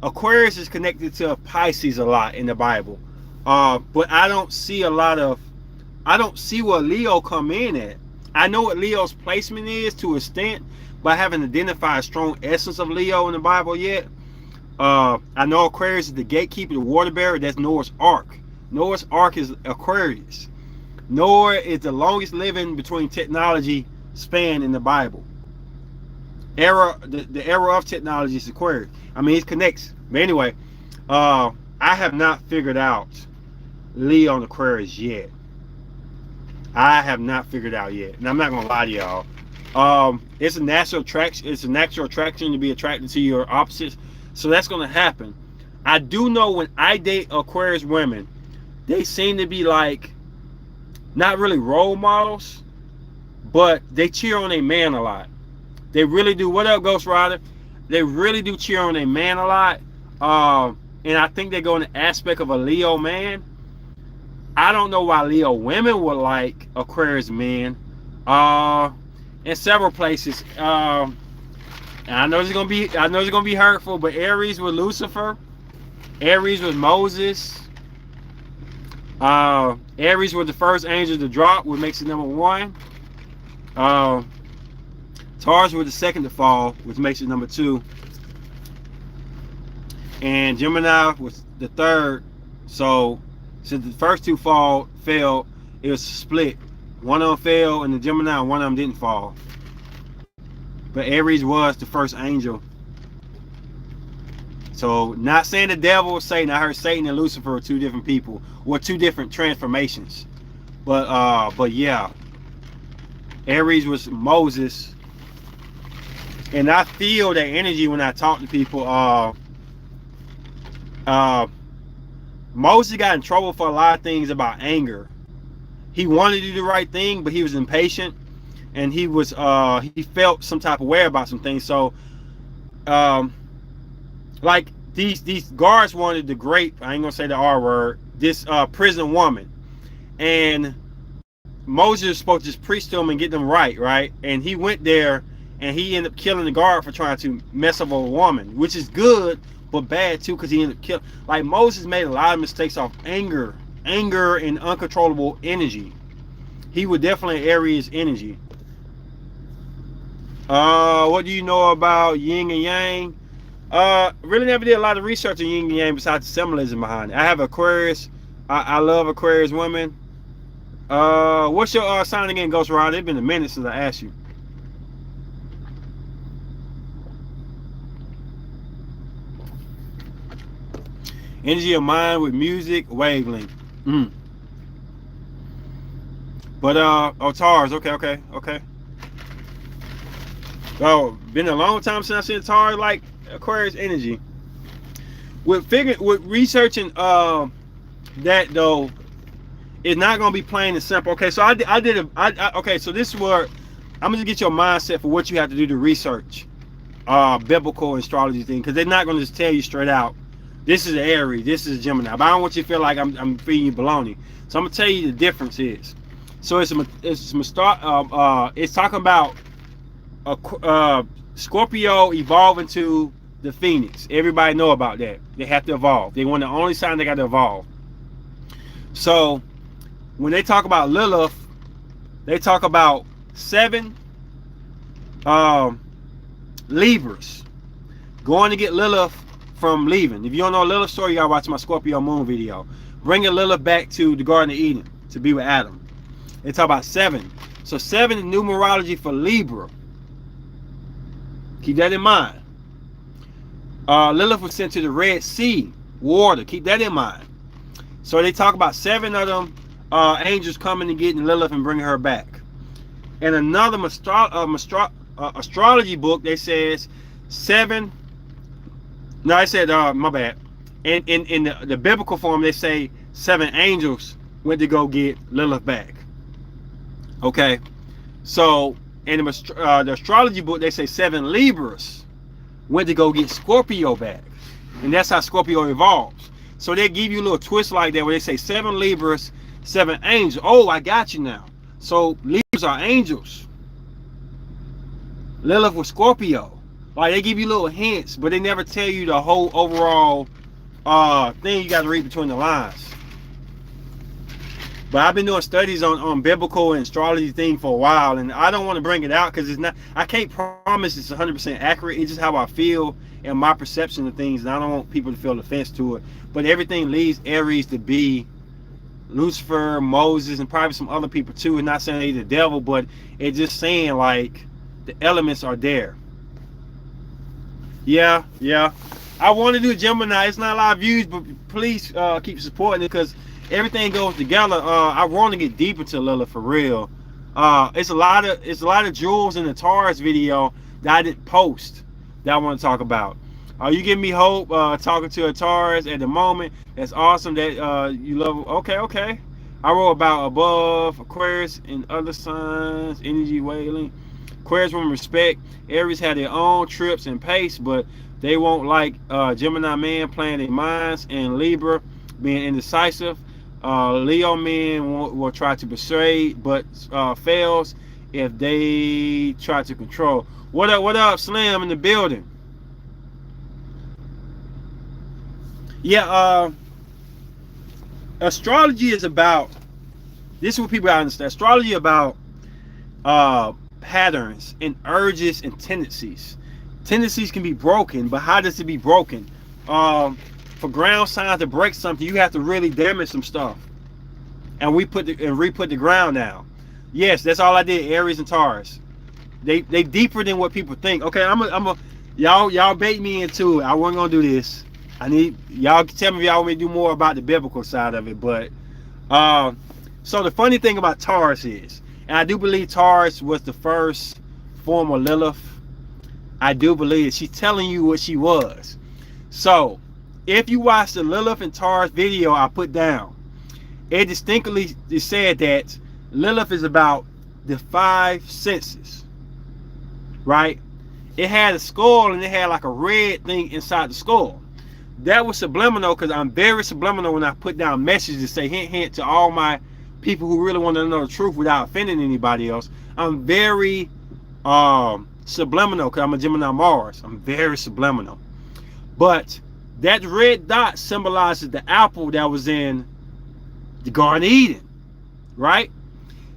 Aquarius is connected to Pisces a lot in the Bible. But I don't see where Leo come in at. I know what Leo's placement is to an extent, but I haven't identified a strong essence of Leo in the Bible yet. I know Aquarius is the gatekeeper, the water bearer. That's Noah's Ark. Noah's Ark is Aquarius. Noah is the longest living between technology span in the Bible. The era of technology is Aquarius. I mean, it connects. But anyway, I have not figured out Leo and Aquarius yet. I have not figured out yet, and I'm not gonna lie to y'all. It's a natural attraction. It's a natural attraction to be attracted to your opposites, so that's gonna happen. I do know when I date Aquarius women, they seem to be like not really role models, but they cheer on a man a lot. They really do. What up, Ghost Rider? They really do cheer on a man a lot, and I think they go in the aspect of a Leo man. I don't know why Leo women would like Aquarius men. In several places. And I know it's gonna be hurtful, but Aries with Lucifer, Aries with Moses, Aries was the first angel to drop, which makes it number 1. Taurus was the second to fall, which makes it number 2. And Gemini was the third. So since the first 2 failed, it was split. One of them fell in the Gemini, and one of them didn't fall. But Aries was the first angel. So not saying the devil or Satan. I heard Satan and Lucifer were 2 different people, or 2 different transformations. But yeah, Aries was Moses, and I feel that energy when I talk to people. Moses got in trouble for a lot of things about anger. He wanted to do the right thing, but he was impatient, and he felt some type of way about some things. So like these guards wanted to grape, I ain't gonna say the R word, this prison woman, and Moses was supposed to just preach to him and get them right, and he went there and he ended up killing the guard for trying to mess up a woman, which is good but bad too, because he ended up killing. Like, Moses made a lot of mistakes off anger and uncontrollable energy. He was definitely Aries energy. What do you know about yin and yang? Really never did a lot of research on yin and yang besides the symbolism behind it. I have Aquarius. I love Aquarius women. What's your sign again, Ghost Rider? It's been a minute since I asked you. Energy of mind with music, wavelength. But Taurus, okay. Oh, been a long time since I seen Taurus like Aquarius energy. With researching that though, it's not gonna be plain and simple. Okay, so okay, so this is where I'm gonna get your mindset for what you have to do to research biblical astrology thing, because they're not gonna just tell you straight out, this is an Aries, this is a Gemini. But I don't want you to feel like I'm feeding you baloney. So I'm gonna tell you the difference is. So it's talking about Scorpio evolving to the Phoenix. Everybody know about that. They have to evolve. They want the only sign they got to evolve. So when they talk about Lilith, they talk about 7 Libras going to get Lilith from leaving. If you don't know Lilith's story, you gotta watch my Scorpio moon video. Bringing Lilith back to the Garden of Eden to be with Adam. They talk about 7. So 7 is numerology for Libra. Keep that in mind. Lilith was sent to the Red Sea, water. Keep that in mind. So they talk about 7 of them angels coming and getting Lilith and bringing her back. And another astrology book, they says 7. No, I said my bad. in the biblical form, they say 7 angels went to go get Lilith back. Okay, so in the astrology book, they say 7 Libras went to go get Scorpio back, and that's how Scorpio evolves. So they give you a little twist like that where they say 7 Libras, 7 angels. Oh, I got you now. So Libras are angels. Lilith was Scorpio. Like, they give you little hints, but they never tell you the whole overall thing. You got to read between the lines. But I've been doing studies on biblical and astrology thing for a while, and I don't want to bring it out because it's not. I can't promise it's 100% accurate. It's just how I feel and my perception of things, and I don't want people to feel offense to it. But everything leads Aries to be Lucifer, Moses, and probably some other people too. It's not saying he's the devil, but it's just saying like the elements are there. Yeah. I want to do Gemini. It's not a lot of views, but please keep supporting it because everything goes together. I want to get deep into Lilith for real. It's a lot of jewels in the Taurus video that I didn't post that I want to talk about. You give me hope talking to a Taurus at the moment. That's awesome that you love. Okay. I wrote about above Aquarius and other signs, energy wailing. Aquarius women respect. Aries had their own trips and pace, but they won't like Gemini man playing their minds, and Libra being indecisive. Leo men will try to persuade, but fails if they try to control. What up, Slim in the building? Yeah, astrology is about, this is what people gotta understand. Astrology is about patterns and urges and tendencies. Tendencies can be broken, but how does it be broken? For ground signs to break something, you have to really damage some stuff, and re-put the ground down. Yes, that's all I did. Aries and Taurus, they deeper than what people think. Okay, y'all bait me into it. I wasn't gonna do this. I need y'all to tell me if y'all want me to do more about the biblical side of it. But so the funny thing about Taurus is, and I do believe Taurus was the first form of Lilith. I do believe she's telling you what she was. So if you watch the Lilith and Taurus video I put down, it distinctly said that Lilith is about the 5 senses, right? It had a skull and it had like a red thing inside the skull. That was subliminal because I'm very subliminal when I put down messages to say hint, hint to all my people who really want to know the truth without offending anybody else. I'm very subliminal because I'm a Gemini Mars. I'm very subliminal. But that red dot symbolizes the apple that was in the Garden of Eden, right?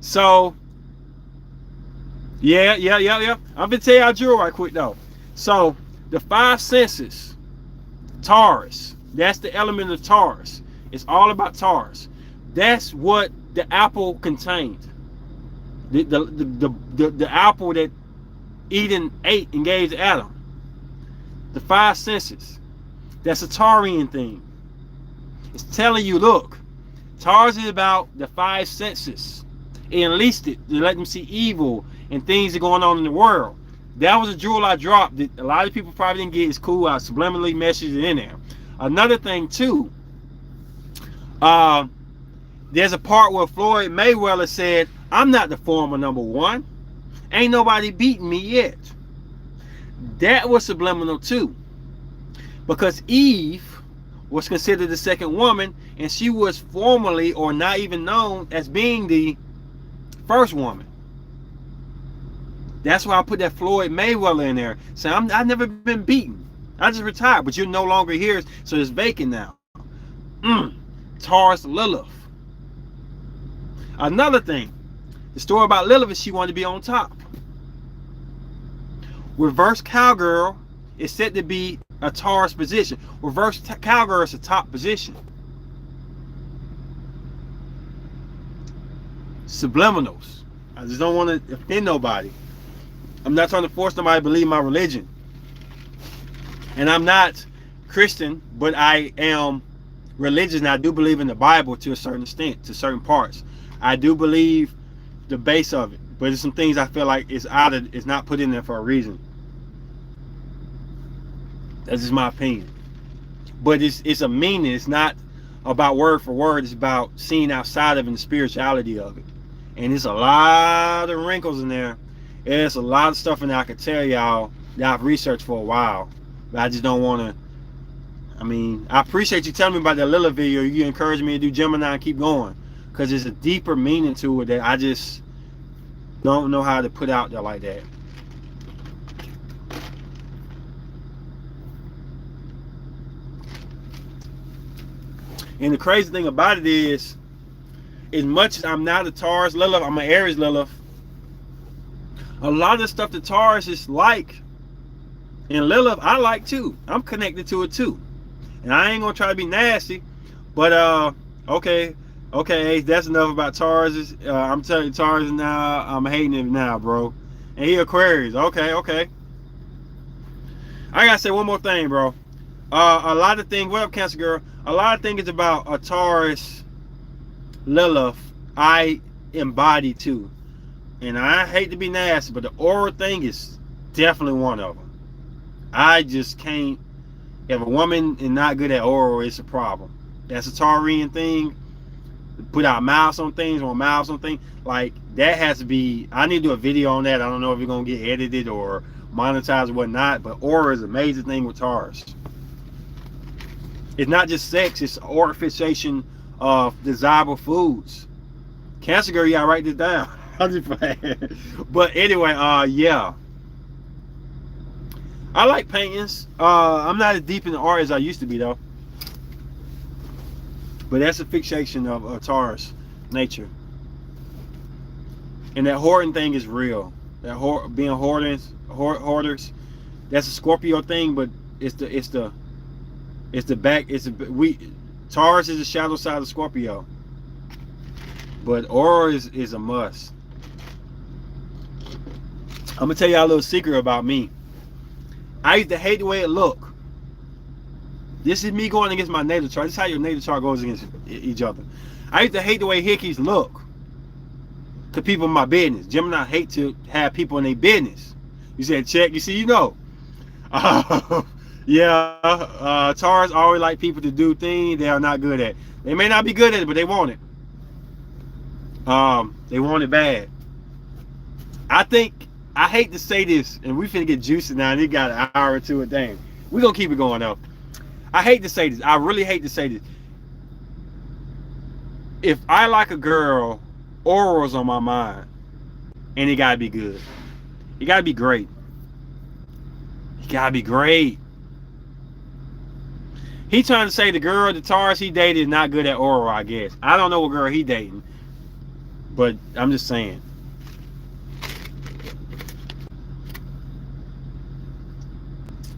So, yeah. I'm gonna tell y'all Drew right quick though. So, the 5 senses, Taurus, that's the element of Taurus. It's all about Taurus. That's what the apple contained. The apple that Eden ate and gave to Adam. The 5 senses. That's a Taurian thing. It's telling you, look, Taurus is about the 5 senses. It unleashed it to let them see evil and things that are going on in the world. That was a jewel I dropped that a lot of people probably didn't get. It's cool. I subliminally messaged it in there. Another thing too, there's a part where Floyd Mayweather said, I'm not the former #1. Ain't nobody beating me yet. That was subliminal too. Because Eve was considered the second woman, and she was formerly or not even known as being the first woman. That's why I put that Floyd Mayweather in there. So I've never been beaten. I just retired, but you're no longer here, so it's vacant now. Taurus Lilith. Another thing, the story about Lilith is she wanted to be on top. Reverse cowgirl is said to be a Taurus position. Reverse cowgirl is a top position. Subliminals. I just don't want to offend nobody. I'm not trying to force nobody to believe my religion. And I'm not Christian, but I am religious, and I do believe in the Bible to a certain extent, to certain parts. I do believe the base of it, but there's some things I feel like it's not put in there for a reason. That's just my opinion. but it's a meaning. It's not about word for word. It's about seeing outside of it and the spirituality of it. And there's a lot of wrinkles in there. There's a lot of stuff in there I could tell y'all that I've researched for a while, but I just don't want to. I mean, I appreciate you telling me about that Lilith video. You encouraged me to do Gemini and keep going, because there's a deeper meaning to it that I just don't know how to put out there like that. And the crazy thing about it is, as much as I'm not a Taurus Lilith, I'm an Aries Lilith. A lot of the stuff that Taurus is like, and Lilith, I like too. I'm connected to it too. And I ain't gonna try to be nasty, but okay, Ace, that's enough about Taurus. I'm telling you, Taurus now, I'm hating him now, bro. And he Aquarius. Okay. I gotta say one more thing, bro. A lot of things. What up, Cancer girl? A lot of things about a Taurus Lilith I embody too. And I hate to be nasty, but the aura thing is definitely one of them. I just can't. If a woman is not good at oral, it's a problem. That's a Taurian thing. Put out mouths on things, or mouths on things. Like, that has to be, I need to do a video on that. I don't know if it's going to get edited or monetized or whatnot, but aura is an amazing thing with Taurus. It's not just sex, it's aura fixation of desirable foods. Cancer girl, you gotta write this down. I'm just playing. But anyway, yeah. I like paintings. I'm not as deep in the art as I used to be, though. But that's a fixation of Taurus nature. And that hoarding thing is real. That being hoarders, that's a Scorpio thing, but Taurus is the shadow side of Scorpio. But aura is a must. I'm gonna tell y'all a little secret about me. I used to hate the way it looked. This is me going against my natal chart. This is how your natal chart goes against each other. I used to hate the way hickeys look to people in my business. Gemini hate to have people in their business. You said check. You see, you know. Yeah. Taurus always like people to do things they are not good at. They may not be good at it, but they want it. They want it bad. I hate to say this, and we finna get juicy now, and it got an hour or two a thing. We're gonna keep it going though. I hate to say this. I really hate to say this. If I like a girl, aura's on my mind. And it gotta be good. It gotta be great. It gotta be great. He trying to say the girl, the Taurus he dated is not good at aura, I guess. I don't know what girl he dating. But I'm just saying.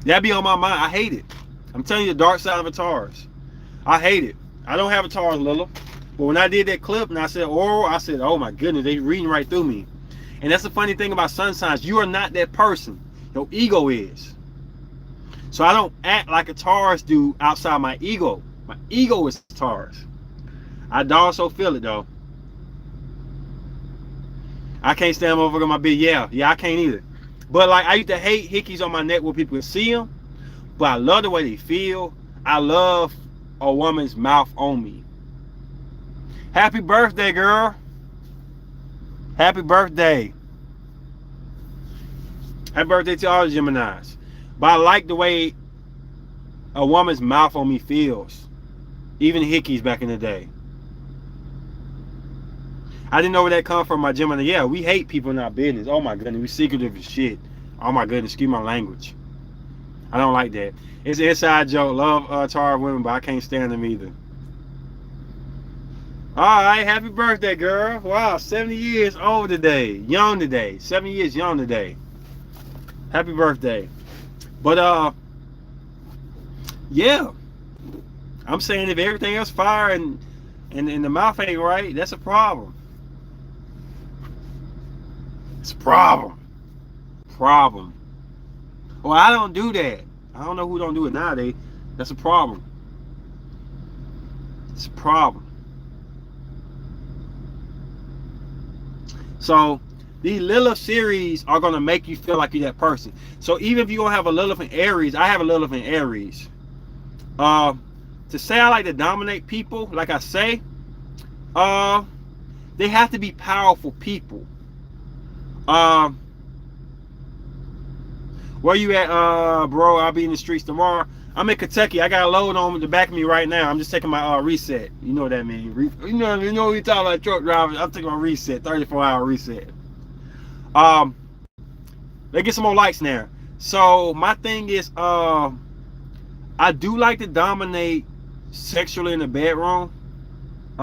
That be on my mind. I hate it. I'm telling you the dark side of a Taurus. I hate it. I don't have a Taurus, Lilith. But when I did that clip and I said oral, I said, oh my goodness, they reading right through me. And that's the funny thing about sun signs. You are not that person. Your ego is. So I don't act like a Taurus do outside my ego. My ego is Taurus. I also feel it though. I can't stand over my big yeah, I can't either. But like I used to hate hickeys on my neck where people can see them, but I love the way they feel. I love a woman's mouth on me. Happy birthday, girl. Happy birthday. Happy birthday to all the Geminis. But I like the way a woman's mouth on me feels. Even hickeys back in the day. I didn't know where that come from, my Gemini. Yeah, we hate people in our business. Oh my goodness, we secretive as shit. Oh my goodness, excuse my language. I don't like that. It's an inside joke. Love Taurus women, but I can't stand them either. Alright, happy birthday, girl. Wow, 70 years old today. Young today. 7 years young today. Happy birthday. But yeah. I'm saying if everything else fire and the mouth ain't right, that's a problem. It's a problem. Problem. Well, I don't do that. I don't know who don't do it nowadays. That's a problem. It's a problem. So these Lilith series are gonna make you feel like you're that person. So even if you don't have a Lilith in Aries, I have a Lilith in Aries. To say I like to dominate people, like I say, they have to be powerful people. Where you at, bro? I'll be in the streets tomorrow. I'm in Kentucky. I got a load on the back of me right now. I'm just taking my reset. You know what that means. You know we talk about truck drivers. I'm taking my reset, 34-hour reset. Let's get some more likes now. So my thing is, I do like to dominate sexually in the bedroom,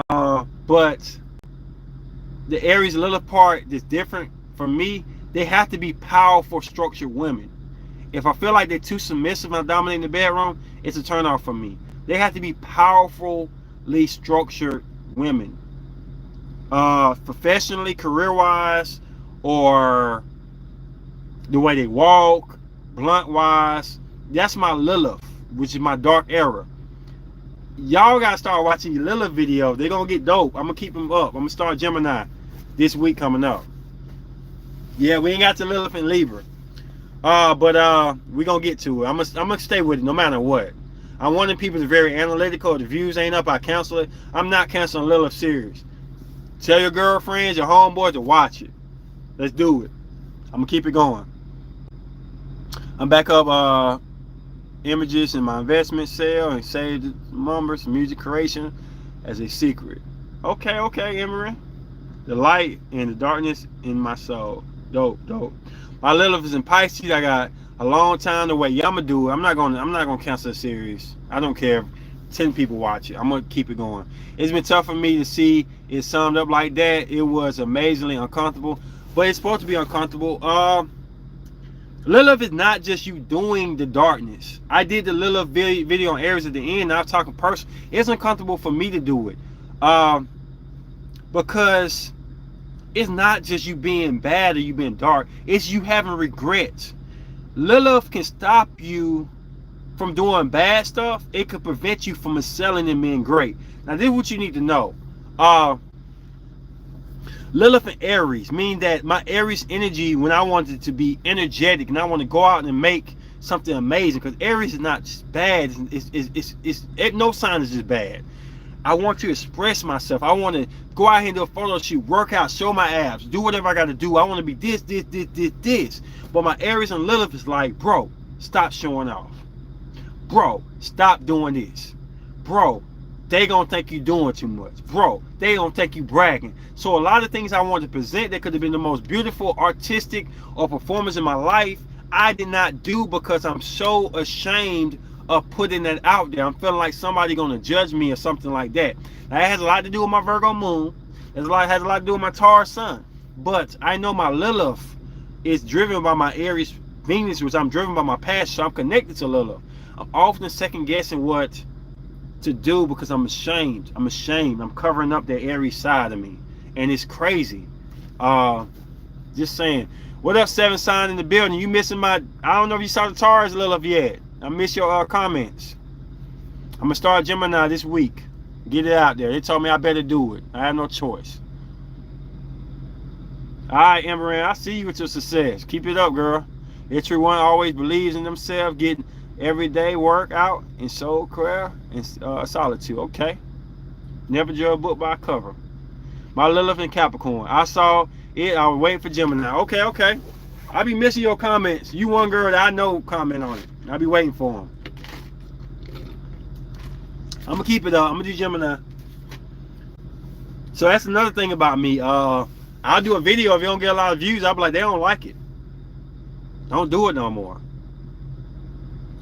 but the Aries Lilith part that's different for me. They have to be powerful, structured women. If I feel like they're too submissive and dominating the bedroom, it's a turn off for me. They have to be powerfully structured women. Professionally, career-wise, or the way they walk, blunt-wise. That's my Lilith, which is my dark era. Y'all gotta start watching your Lilith videos. They're gonna get dope. I'm gonna keep them up. I'm gonna start Gemini this week coming up. Yeah, we ain't got the Lilith and Libra. But we gonna get to it. I'm gonna stay with it no matter what. I wanted people to be very analytical. The views ain't up, I cancel it. I'm not canceling Lilith series. Tell your girlfriends, your homeboys to watch it. Let's do it. I'm gonna keep it going. I'm back up images in my investment sale and saved numbers, music creation as a secret. Okay, Emery. The light and the darkness in my soul. Dope. My Lilith is in Pisces. I got a long time to wait. Yeah, I'm gonna do it. I'm not gonna cancel the series. I don't care if 10 people watch it. I'm gonna keep it going. It's been tough for me to see it summed up like that. It was amazingly uncomfortable, but it's supposed to be uncomfortable. Lilith is not just you doing the darkness. I did the Lilith video on Aries at the end. And I was talking personal. It's uncomfortable for me to do it, because it's not just you being bad or you being dark. It's you having regrets. Lilith can stop you from doing bad stuff. It could prevent you from excelling and being great. Now, this is what you need to know. Lilith and Aries mean that my Aries energy, when I wanted to be energetic and I want to go out and make something amazing, because Aries is not just bad. It's no sign is just bad. I want to express myself. I want to go out here and do a photo shoot, work out, show my abs, do whatever I got to do. I want to be this. But my Aries and Lilith is like, bro, stop showing off. Bro, stop doing this. Bro, they gonna think you doing too much. Bro, they gonna think you bragging. So a lot of things I wanted to present that could have been the most beautiful artistic or performance in my life, I did not do because I'm so ashamed of putting that out there. I'm feeling like somebody gonna judge me or something like that. Now, it has a lot to do with my Virgo moon. It has a lot to do with my Taurus sun. But I know my Lilith is driven by my Aries Venus, which I'm driven by my past, so I'm connected to Lilith. I'm often second guessing what to do because I'm ashamed. I'm covering up that Aries side of me, and it's crazy. Just saying. What up, 7 sign in the building? You missing my? I don't know if you saw the Taurus Lilith yet. I miss your comments. I'm gonna start Gemini this week. Get it out there. They told me I better do it. I have no choice. All right, Emery, I see you with your success. Keep it up, girl. Everyone always believes in themselves, getting everyday work out and soul prayer and solitude. Okay. Never judge a book by a cover. My Lilith in Capricorn. I saw it. I was waiting for Gemini. Okay. I be missing your comments. You one girl that I know comment on it. I'll be waiting for them. I'm gonna keep it up. I'm gonna do Gemini. So that's another thing about me. I'll do a video if you don't get a lot of views. I'll be like, they don't like it. Don't do it no more.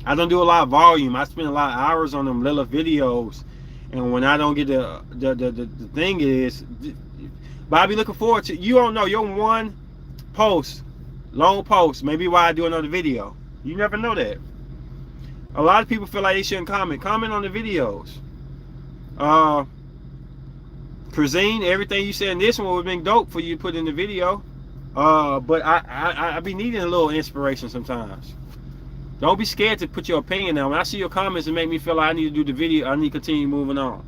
I don't do a lot of volume. I spend a lot of hours on them Lilith videos, and when I don't get the thing is, but I'll be looking forward to. You don't know your one post, long post, maybe why I do another video. You never know that. A lot of people feel like they shouldn't comment. Comment on the videos. Cuisine, everything you said in this one would have been dope for you to put in the video. But I be needing a little inspiration sometimes. Don't be scared to put your opinion down. When I see your comments, it make me feel like I need to do the video. I need to continue moving on.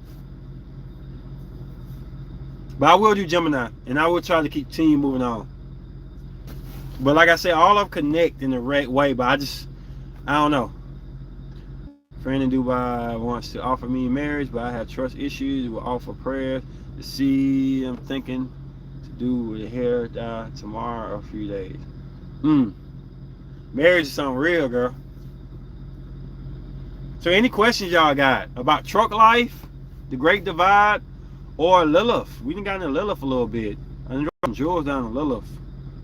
But I will do Gemini, and I will try to continue moving on. But like I said, all of them connect in the right way, but I don't know. Friend in Dubai wants to offer me marriage, but I have trust issues. Will offer prayers to see. I'm thinking to do with the hair dye tomorrow or a few days. Marriage is something real, girl. So any questions y'all got about truck life, the Great Divide, or Lilith? We done got into Lilith a little bit. I done dropped some jewels down on Lilith.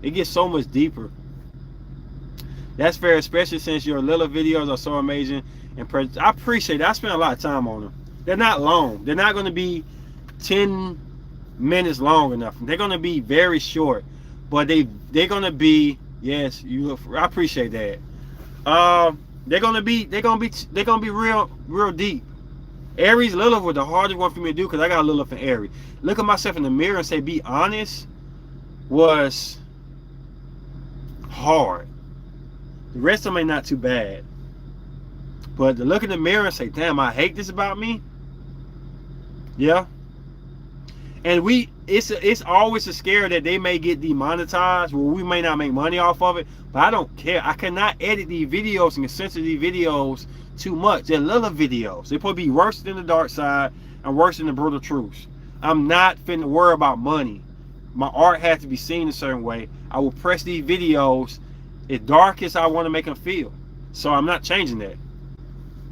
It gets so much deeper. That's fair, especially since your Lilith videos are so amazing. And I appreciate it. I spent a lot of time on them. They're not long. They're not going to be 10 minutes long enough. They're going to be very short, but they're going to be, yes, I appreciate that. They're going to be real deep. Aries Lilith was the hardest one for me to do because I got Lilith and Aries. Look at myself in the mirror and say, be honest, was hard. The rest of them ain't not too bad. But to look in the mirror and say, damn, I hate this about me. Yeah. And it's always a scare that they may get demonetized, where we may not make money off of it. But I don't care. I cannot edit these videos and censor these videos too much. They're Lilith videos. They're supposed to be worse than the dark side and worse than the brutal truths. I'm not finna worry about money. My art has to be seen a certain way. I will press these videos as dark as I want to make them feel. So I'm not changing that.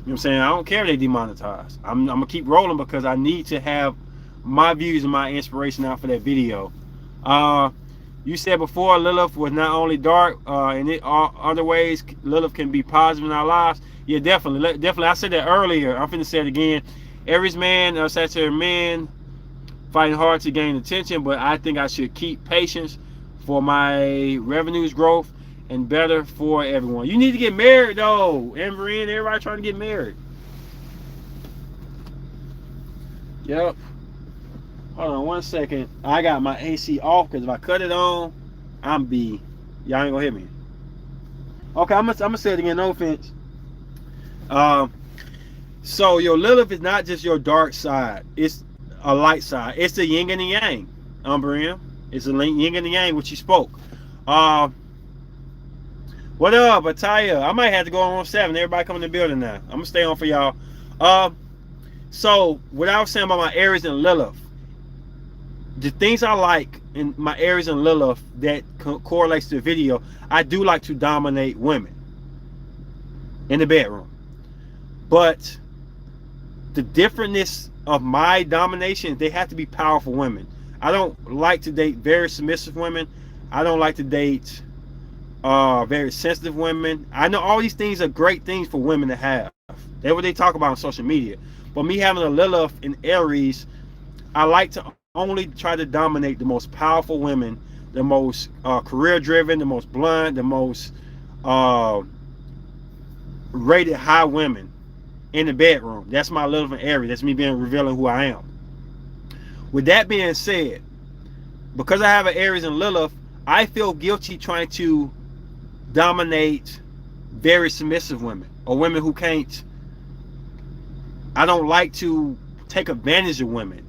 You know what I'm saying? I don't care if they demonetize. I'm gonna keep rolling because I need to have my views and my inspiration out for that video. You said before Lilith was not only dark, and other ways Lilith can be positive in our lives. Yeah, definitely. I said that earlier. I'm finna say it again. Aries man, Sagittarius man, fighting hard to gain attention, but I think I should keep patience for my revenues growth and better for everyone. You need to get married though, Amberine. Everybody trying to get married. Yep. Hold on 1 second. I got my AC off because if I cut it on, I'm B. Y'all ain't gonna hit me. Okay, I'm gonna say it again. No offense. So your Lilith is not just your dark side. It's a light side. It's the yin and the yang. Umbrian. It's the yin and the yang which you spoke. What up, Ataya? I might have to go on 7. Everybody come in the building now. I'm gonna stay on for y'all. So what I was saying about my Aries and Lilith, the things I like in my Aries and Lilith that correlates to the video, I do like to dominate women in the bedroom. But the differentness of my domination, they have to be powerful women. I don't like to date very submissive women. I don't like to date very sensitive women. I know all these things are great things for women to have. That's what they talk about on social media. But me having a Lilith in Aries, I like to only try to dominate the most powerful women, the most career-driven, the most blunt, the most rated high women in the bedroom. That's my Lilith in Aries. That's me revealing who I am. With that being said, because I have an Aries and Lilith, I feel guilty trying to dominate very submissive women or women who can't. I don't like to take advantage of women,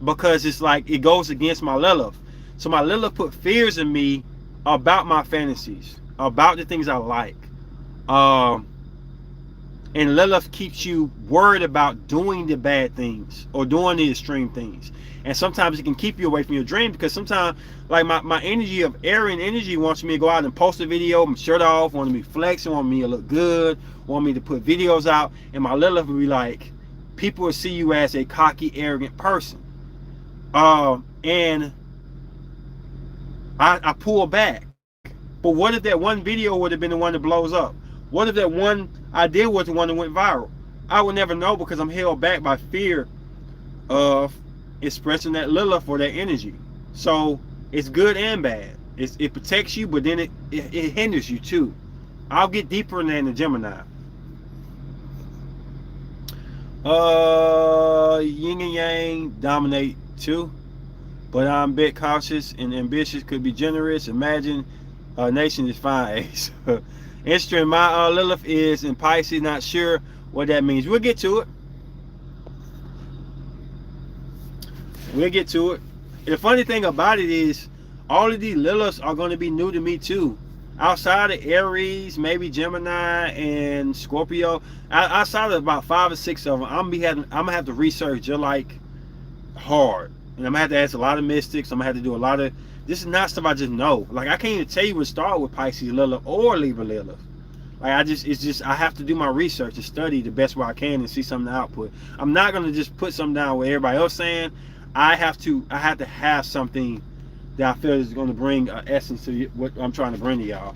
because it's like it goes against my Lilith. So my Lilith put fears in me about my fantasies, about the things I like. And Lilith keeps you worried about doing the bad things or doing the extreme things. And sometimes it can keep you away from your dream, because sometimes, like my energy of Aryan energy wants me to go out and post a video, my shirt off, want me to flex, want me to look good, want me to put videos out. And my Lilith will be like, people will see you as a cocky, arrogant person. And I pull back. But what if that one video would have been the one that blows up? What if that one idea was the one that went viral? I would never know, because I'm held back by fear of expressing that Lilith or that energy. So it's good and bad. It protects you, but then it hinders you too. I'll get deeper in that in the Gemini. Yin and Yang dominate too, but I'm a bit cautious and ambitious. Could be generous. Imagine a nation is fine. Interesting. My Lilith is in Pisces. Not sure what that means. We'll get to it. We'll get to it. The funny thing about it is, all of these Liliths are going to be new to me too. outside of Aries, maybe Gemini and Scorpio, outside of about 5 or 6 of them, I'm gonna have to research just like hard, and I'm gonna have to ask a lot of mystics. I'm gonna have to do a lot of. This is not stuff I just know. Like I can't even tell you what start with Pisces Lilith or Libra Lilith. Like it's just I have to do my research and study the best way I can and see something to output. I'm not gonna just put something down with everybody else saying. I have to have something that I feel is going to bring essence to what I'm trying to bring to y'all.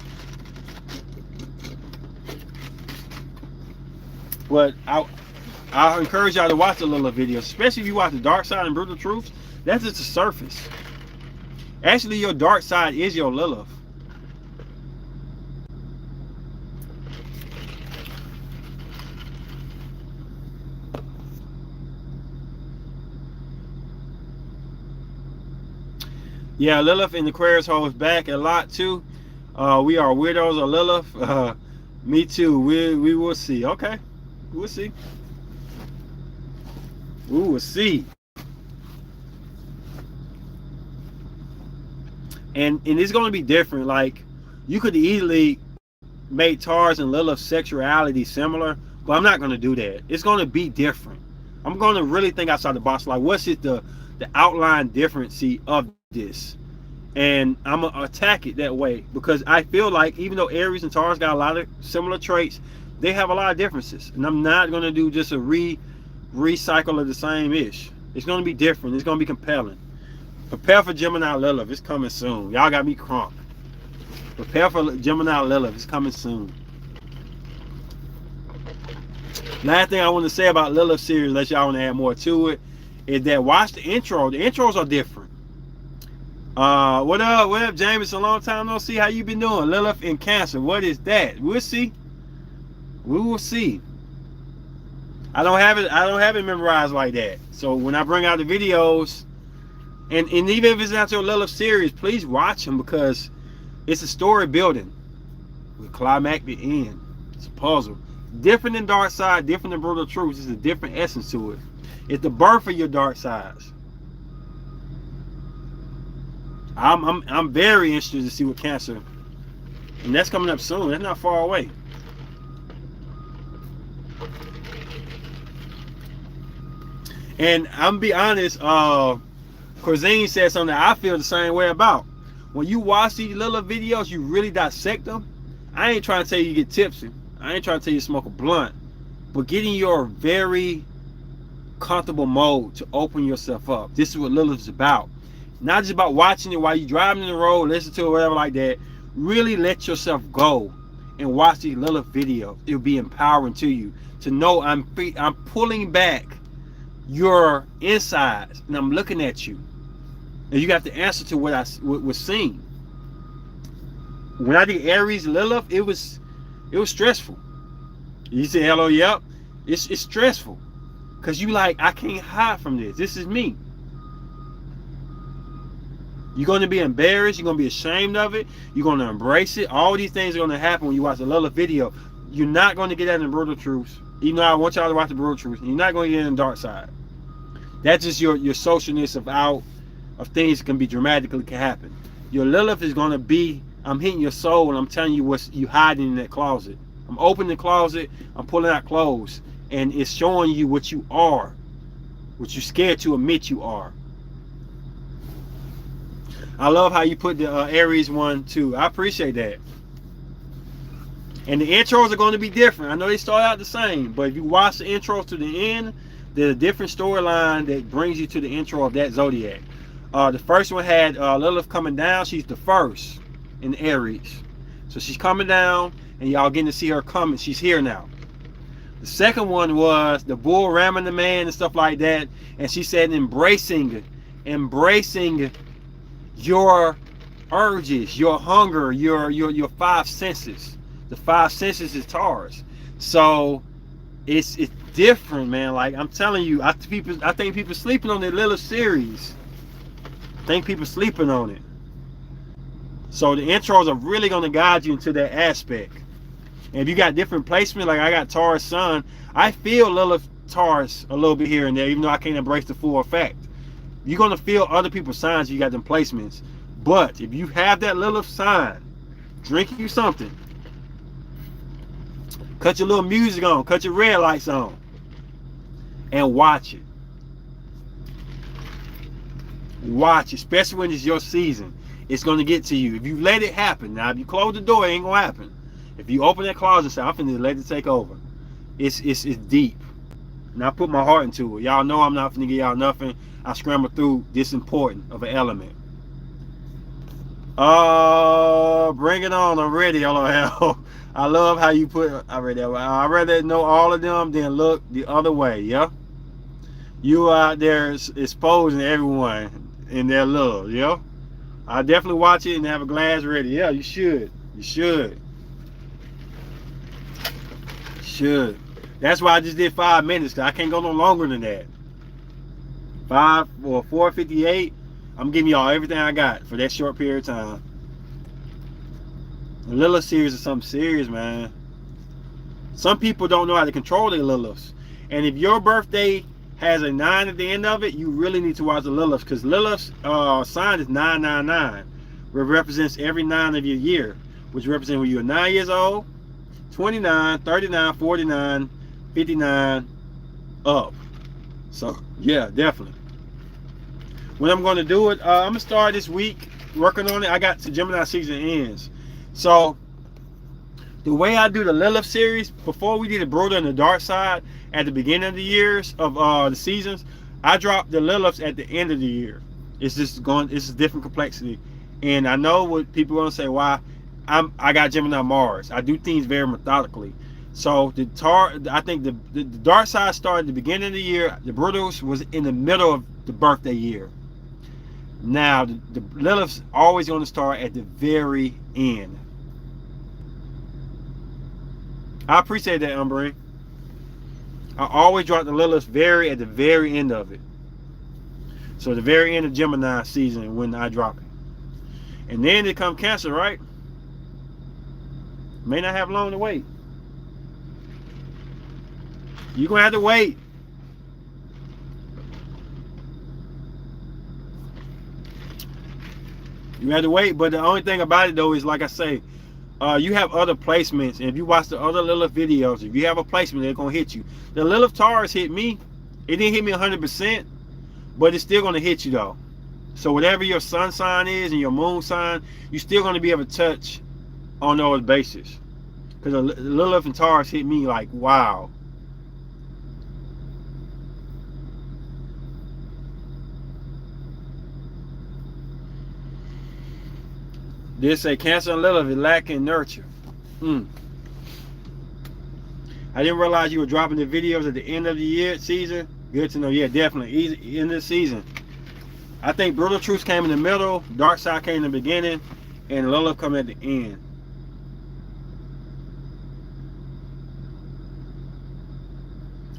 But I encourage y'all to watch the Lilith videos, especially if you watch the Dark Side and Brutal Truths. That's just the surface. Actually, your dark side is your Lilith. Yeah, Lilith in Aquarius holds back a lot too. We are weirdos of Lilith. Me too. We will see. Okay, we'll see. We will see. And it's going to be different. Like you could easily make Taurus and Lilith sexuality similar, but I'm not going to do that. It's going to be different. I'm going to really think outside the box. Like what's it the outline difference of this, and I'm gonna attack it that way because I feel like even though Aries and Taurus got a lot of similar traits, they have a lot of differences, and I'm not gonna do just a recycle of the same ish. It's gonna be different. It's gonna be compelling. Prepare for Gemini Lilith. It's coming soon. Y'all got me crunk. Prepare for Gemini Lilith. It's coming soon. Last thing I want to say about Lilith series, unless y'all want to add more to it, is that watch the intro. The intros are different. What up, James? It's a long time no see. How you been doing? Lilith in Cancer. What is that? We'll see. We will see. I don't have it memorized like that. So when I bring out the videos, and even if it's not your Lilith series, please watch them because it's a story building with climax the end. It's a puzzle. Different than Dark Side, different than Brutal Truths. There's a different essence to it. It's the birth of your dark sides. I'm very interested to see what Cancer, and that's coming up soon. That's not far away. And I'm be honest, Corzine said something that I feel the same way about. When you watch these Lilith videos, you really dissect them. I ain't trying to tell you to get tipsy. I ain't trying to tell you to smoke a blunt, but getting your very comfortable mode to open yourself up. This is what Lilith is about. Not just about watching it while you're driving in the road, listen to it, whatever like that. Really let yourself go and watch these Lilith videos. It'll be empowering to you to know I'm pulling back your insides and I'm looking at you. And you got to answer to what was seen. When I did Aries Lilith, it was stressful. You say hello, yep. It's stressful. Because you like, I can't hide from this. This is me. You're going to be embarrassed. You're going to be ashamed of it. You're going to embrace it. All these things are going to happen when you watch the Lilith video. You're not going to get that in Brutal Truths. Even though I want y'all to watch the Brutal Truths. You're not going to get it in the Dark Side. That's just your socialness of things that can be dramatically can happen. Your Lilith is going to be, I'm hitting your soul and I'm telling you what's you hiding in that closet. I'm opening the closet. I'm pulling out clothes. And it's showing you what you are. What you're scared to admit you are. I love how you put the Aries one too. I appreciate that. And the intros are going to be different. I know they start out the same, but if you watch the intros to the end, there's a different storyline that brings you to the intro of that zodiac. The first one had Lilith coming down. She's the first in Aries. So she's coming down, and y'all getting to see her coming. She's here now. The second one was the bull ramming the man and stuff like that. And she said embracing your urges, your hunger, your five senses. The five senses is Taurus. So it's different, man. Like I'm telling you, I think people sleeping on the Lilith series. I think people sleeping on it. So the intros are really going to guide you into that aspect. And if you got different placement, like I got Taurus Sun, I feel Lilith Taurus a little bit here and there, even though I can't embrace the full effect. You're going to feel other people's signs if you got them placements. But if you have that Lilith sign, drink you something. Cut your little music on. Cut your red lights on. And watch it. Watch, especially when it's your season. It's going to get to you. If you let it happen. Now, if you close the door, it ain't going to happen. If you open that closet and say, I'm finna let it take over. It's deep. And I put my heart into it. Y'all know I'm not finna give y'all nothing. I scramble through this important of an element. Bring it on. I'm ready. LOL. I love how you put. I read that. I'd rather know all of them than look the other way. Yeah. You out there exposing everyone in their love. Yeah. I definitely watch it and have a glass ready. Yeah, you should. You should. Should. That's why I just did 5 minutes. Cause I can't go no longer than that. 4:58. I'm giving y'all everything I got for that short period of time. The Lilith series is something serious, man. Some people don't know how to control their Liliths. And if your birthday has a 9 at the end of it, you really need to watch the Liliths. Because Lilith's sign is 999. Which represents every 9 of your year. Which represents when you're 9 years old, 29, 39, 49, 59, up. So, yeah, definitely. When I'm going to do it, I'm going to start this week working on it. I got to Gemini season ends. So, the way I do the Lilith series, before we did the Brood and the Dark Side at the beginning of the years of the seasons, I dropped the Liliths at the end of the year. It's just going, it's a different complexity. And I know what people are going to say, why I got Gemini Mars. I do things very methodically. So I think the Dark Side started at the beginning of the year. The Brutals was in the middle of the birthday year. Now the Lilith's always going to start at the very end. I appreciate that, Umbrine. I always drop the Lilith's at the very end of it. So the very end of Gemini season when I drop it. And then it comes Cancer, right? May not have long to wait. You're going to have to wait. You have to wait, but the only thing about it though is, like I say, you have other placements. And if you watch the other Lilith videos, if you have a placement, they're going to hit you. The Lilith Taurus hit me. It didn't hit me 100%, but it's still going to hit you though. So whatever your sun sign is and your moon sign, you're still going to be able to touch on those bases. Because the Lilith and Taurus hit me like, wow. They say Cancer and Lilith is lacking nurture. I didn't realize you were dropping the videos at the end of the year season. Good to know. Yeah, definitely. Easy in this season. I think Brutal Truth came in the middle, Dark Side came in the beginning, and Lilith come at the end.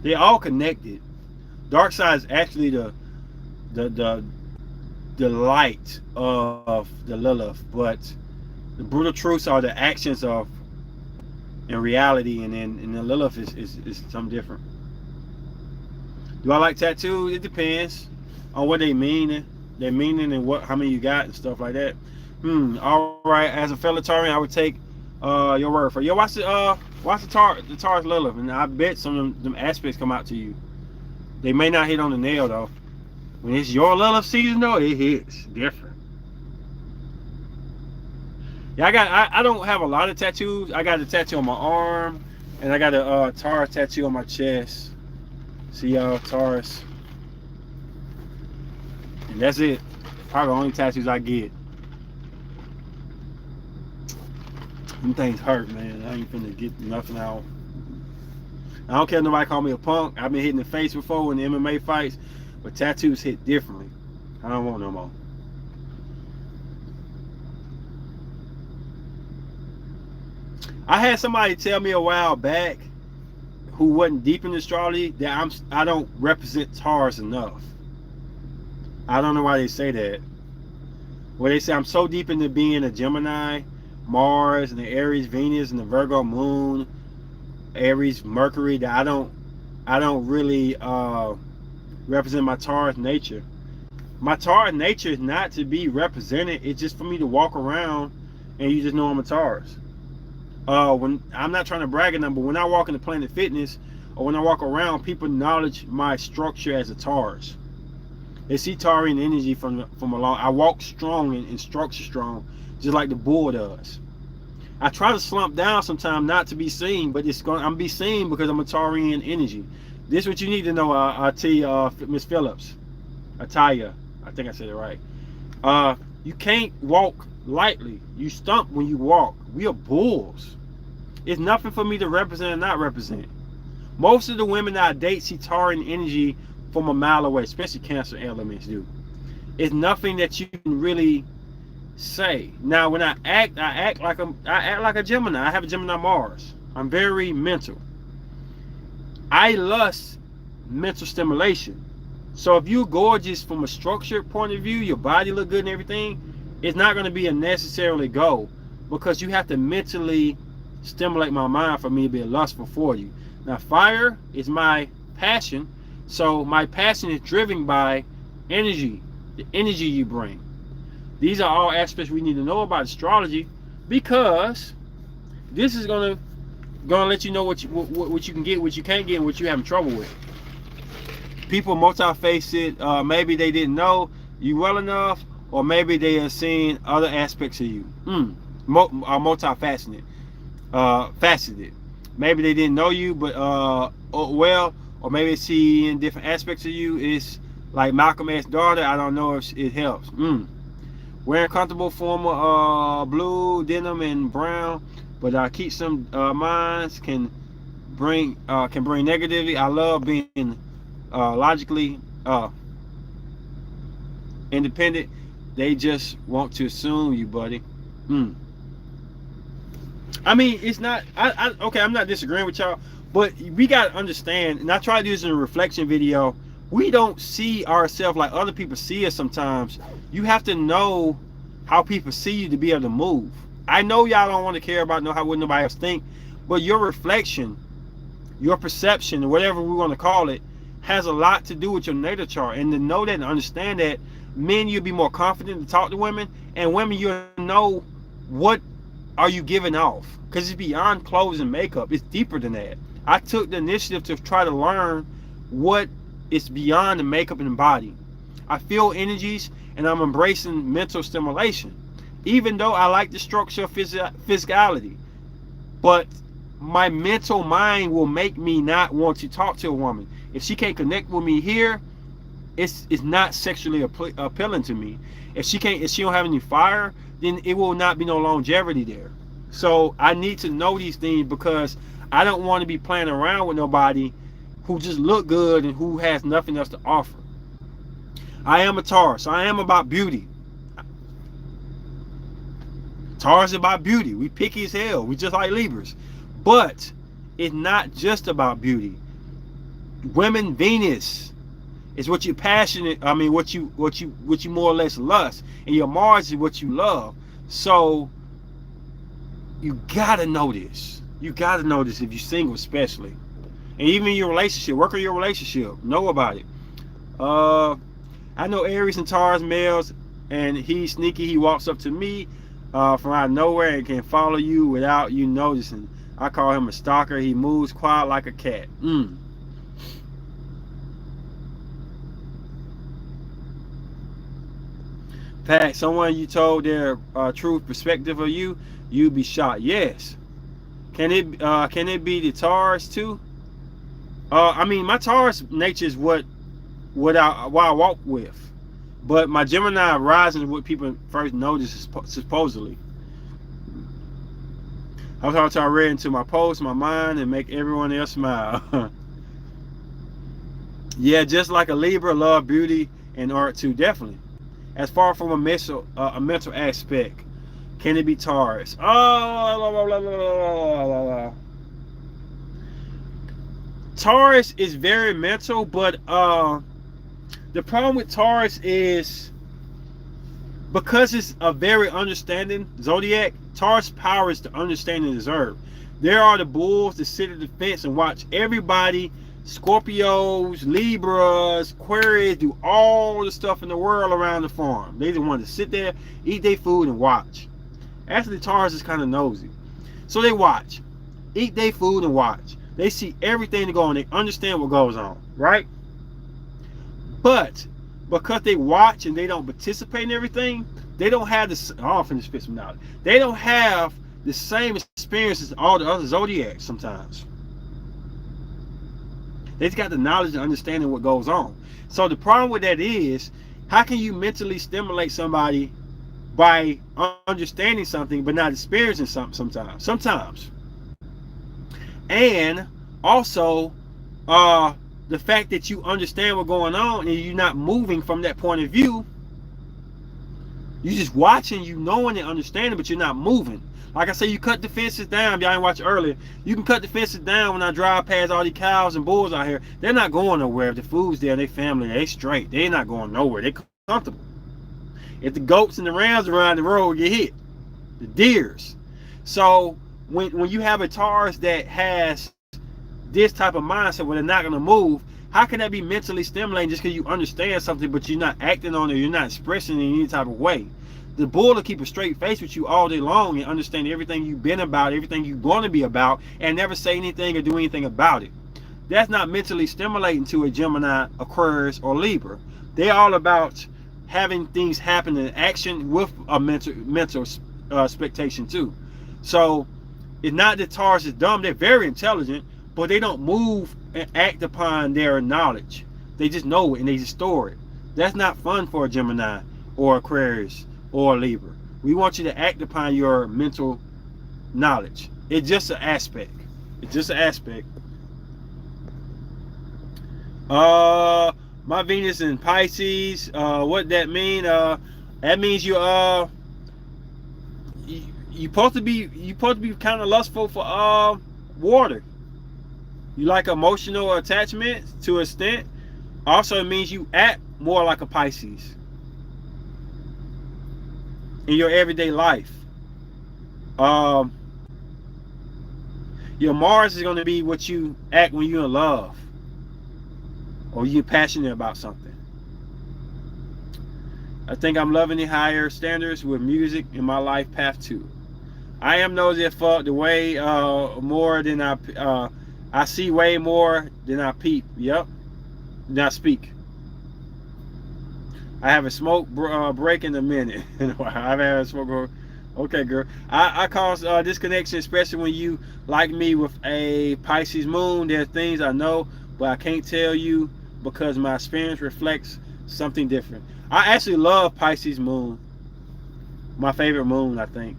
They're all connected. Dark Side is actually the light of the Lilith, but the Brutal Truths are the actions of in reality, and then the Lilith is something different. Do I like tattoos? It depends on what they mean. Their meaning and how many you got and stuff like that. All right. As a fellow Taurian, I would take your word for it. Yo, watch the Taurus Lilith, and I bet some of them aspects come out to you. They may not hit on the nail though. When it's your Lilith season though, it hits different. Yeah, I don't have a lot of tattoos. I got a tattoo on my arm, and I got a Taurus tattoo on my chest. See y'all, Taurus. And that's it. Probably the only tattoos I get. Them things hurt, man. I ain't finna get nothing out. I don't care if nobody call me a punk. I've been hit in the face before in the MMA fights, but tattoos hit differently. I don't want no more. I had somebody tell me a while back who wasn't deep in astrology that I don't represent Taurus enough. I don't know why they say that. Well, they say I'm so deep into being a Gemini, Mars, and the Aries, Venus, and the Virgo Moon, Aries, Mercury, that I don't really represent my Taurus nature. My Taurus nature is not to be represented. It's just for me to walk around and you just know I'm a Taurus. When I'm not trying to brag at them, but when I walk into Planet Fitness or when I walk around, people acknowledge my structure as a Taurus. They see Taurian energy from a long. I walk strong and structure strong, just like the bull does. I try to slump down sometimes not to be seen, but I'm be seen because I'm a Taurian energy. This is what you need to know, Miss Phillips, Ataya. I think I said it right. You can't walk lightly. You stump when you walk. We are bulls. It's nothing for me to represent or not represent. Most of the women that I date see Taurian energy from a mile away, especially Cancer elements do. It's nothing that you can really say. Now, when I act like a Gemini. I have a Gemini Mars. I'm very mental. I lust mental stimulation. So if you're gorgeous from a structured point of view, your body look good and everything, it's not going to be a necessarily go, because you have to mentally stimulate my mind for me to be lustful for you. Now, fire is my passion, so my passion is driven by energy, the energy you bring. These are all aspects we need to know about astrology, because this is gonna let you know what you can get, what you can't get, and what you're having trouble with. People multi-faced, maybe they didn't know you well enough, or maybe they have seen other aspects of you. Multifaceted. Faceted. Maybe they didn't know you, but well, or maybe they see in different aspects of you. It's like Malcolm X's daughter. I don't know if it helps. Wearing comfortable form of blue, denim, and brown, but keep some minds can bring negativity. I love being logically independent. They just want to assume you, buddy. I mean, it's not. Okay, I'm not disagreeing with y'all, but we gotta understand. And I try to do this in a reflection video. We don't see ourselves like other people see us sometimes. You have to know how people see you to be able to move. I know y'all don't want to care about what nobody else think, but your reflection, your perception, or whatever we want to call it, has a lot to do with your natal chart. And to know that and understand that, men, you'll be more confident to talk to women, and women, you'll know what are you giving off, because it's beyond clothes and makeup. It's deeper than that. I took the initiative to try to learn what is beyond the makeup and the body. I feel energies, and I'm embracing mental stimulation, even though I like the structure of physicality. But my mental mind will make me not want to talk to a woman. If she can't connect with me here, it's not sexually appealing to me. If she don't have any fire, then it will not be no longevity there. So I need to know these things, because I don't want to be playing around with nobody who just look good and who has nothing else to offer. I am a Taurus, so I am about beauty. Taurus is about beauty. We picky as hell. We just like Libras. But it's not just about beauty. Women, Venus is what you're passionate. I mean, what you more or less lust, and your Mars is what you love. So you gotta know this. You gotta know this if you're single, especially, and even in your relationship. Work on your relationship. Know about it. I know Aries and Taurus males, and he's sneaky. He walks up to me from out of nowhere and can follow you without you noticing. I call him a stalker. He moves quiet like a cat. Pat, someone you told their true perspective of you, you'd be shocked. Yes. Can it be the Taurus too? I mean, my Taurus nature is what I walk with, but my Gemini rising is what people first notice, supposedly. I was trying to read into my post, my mind, and make everyone else smile. Yeah, just like a Libra, love beauty and art too, definitely. As far from a mental aspect, can it be Taurus? Taurus is very mental, but the problem with Taurus is because it's a very understanding zodiac. Taurus power is to understand and deserve. There are the bulls that sit at the fence and watch everybody. Scorpios, Libras, Aquarius do all the stuff in the world around the farm. They just want to sit there, eat their food, and watch. Actually, Taurus is kind of nosy. So they watch, eat their food and watch. They see everything that go on. They understand what goes on, right? But because they watch and they don't participate in everything, they don't have this. Oh, I'm finna spit some knowledge. They don't have the same experiences as all the other zodiacs sometimes. They just got the knowledge and understanding what goes on. So the problem with that is, how can you mentally stimulate somebody by understanding something but not experiencing something sometimes? And also, the fact that you understand what's going on and you're not moving from that point of view. You just watching, you knowing and understanding, but you're not moving. Like I say, you cut the fences down. Y'all didn't watch earlier. You can cut the fences down when I drive past all these cows and bulls out here. They're not going nowhere. If the food's there, they family, they straight. They're not going nowhere. They comfortable. If the goats and the rams around the road get hit, the deers. So when you have a Taurus that has this type of mindset where they're not going to move, how can that be mentally stimulating just because you understand something but you're not acting on it, you're not expressing it in any type of way? The bull will keep a straight face with you all day long and understand everything you've been about, everything you're going to be about, and never say anything or do anything about it. That's not mentally stimulating to a Gemini, Aquarius, or Libra. They're all about having things happen in action with a mental expectation too. So it's not that Taurus is dumb. They're very intelligent, but they don't move and act upon their knowledge. They just know it and they just store it. That's not fun for a Gemini or Aquarius or Libra. We want you to act upon your mental knowledge. It's just an aspect. It's just an aspect. My Venus in Pisces. What that mean? That means you supposed to be kind of lustful for water. You like emotional attachment to an extent. Also, it means you act more like a Pisces in your everyday life. Your Mars is going to be what you act when you're in love or you're passionate about something. I think I'm loving the higher standards with music in my life path too. I am nosy as fuck, the way more than I see way more than I peep. Yep. Than I speak. I have a smoke break in a minute. I've had a smoke break. Okay, girl. I cause disconnection, especially when you like me with a Pisces moon. There are things I know, but I can't tell you because my experience reflects something different. I actually love Pisces moon. My favorite moon, I think.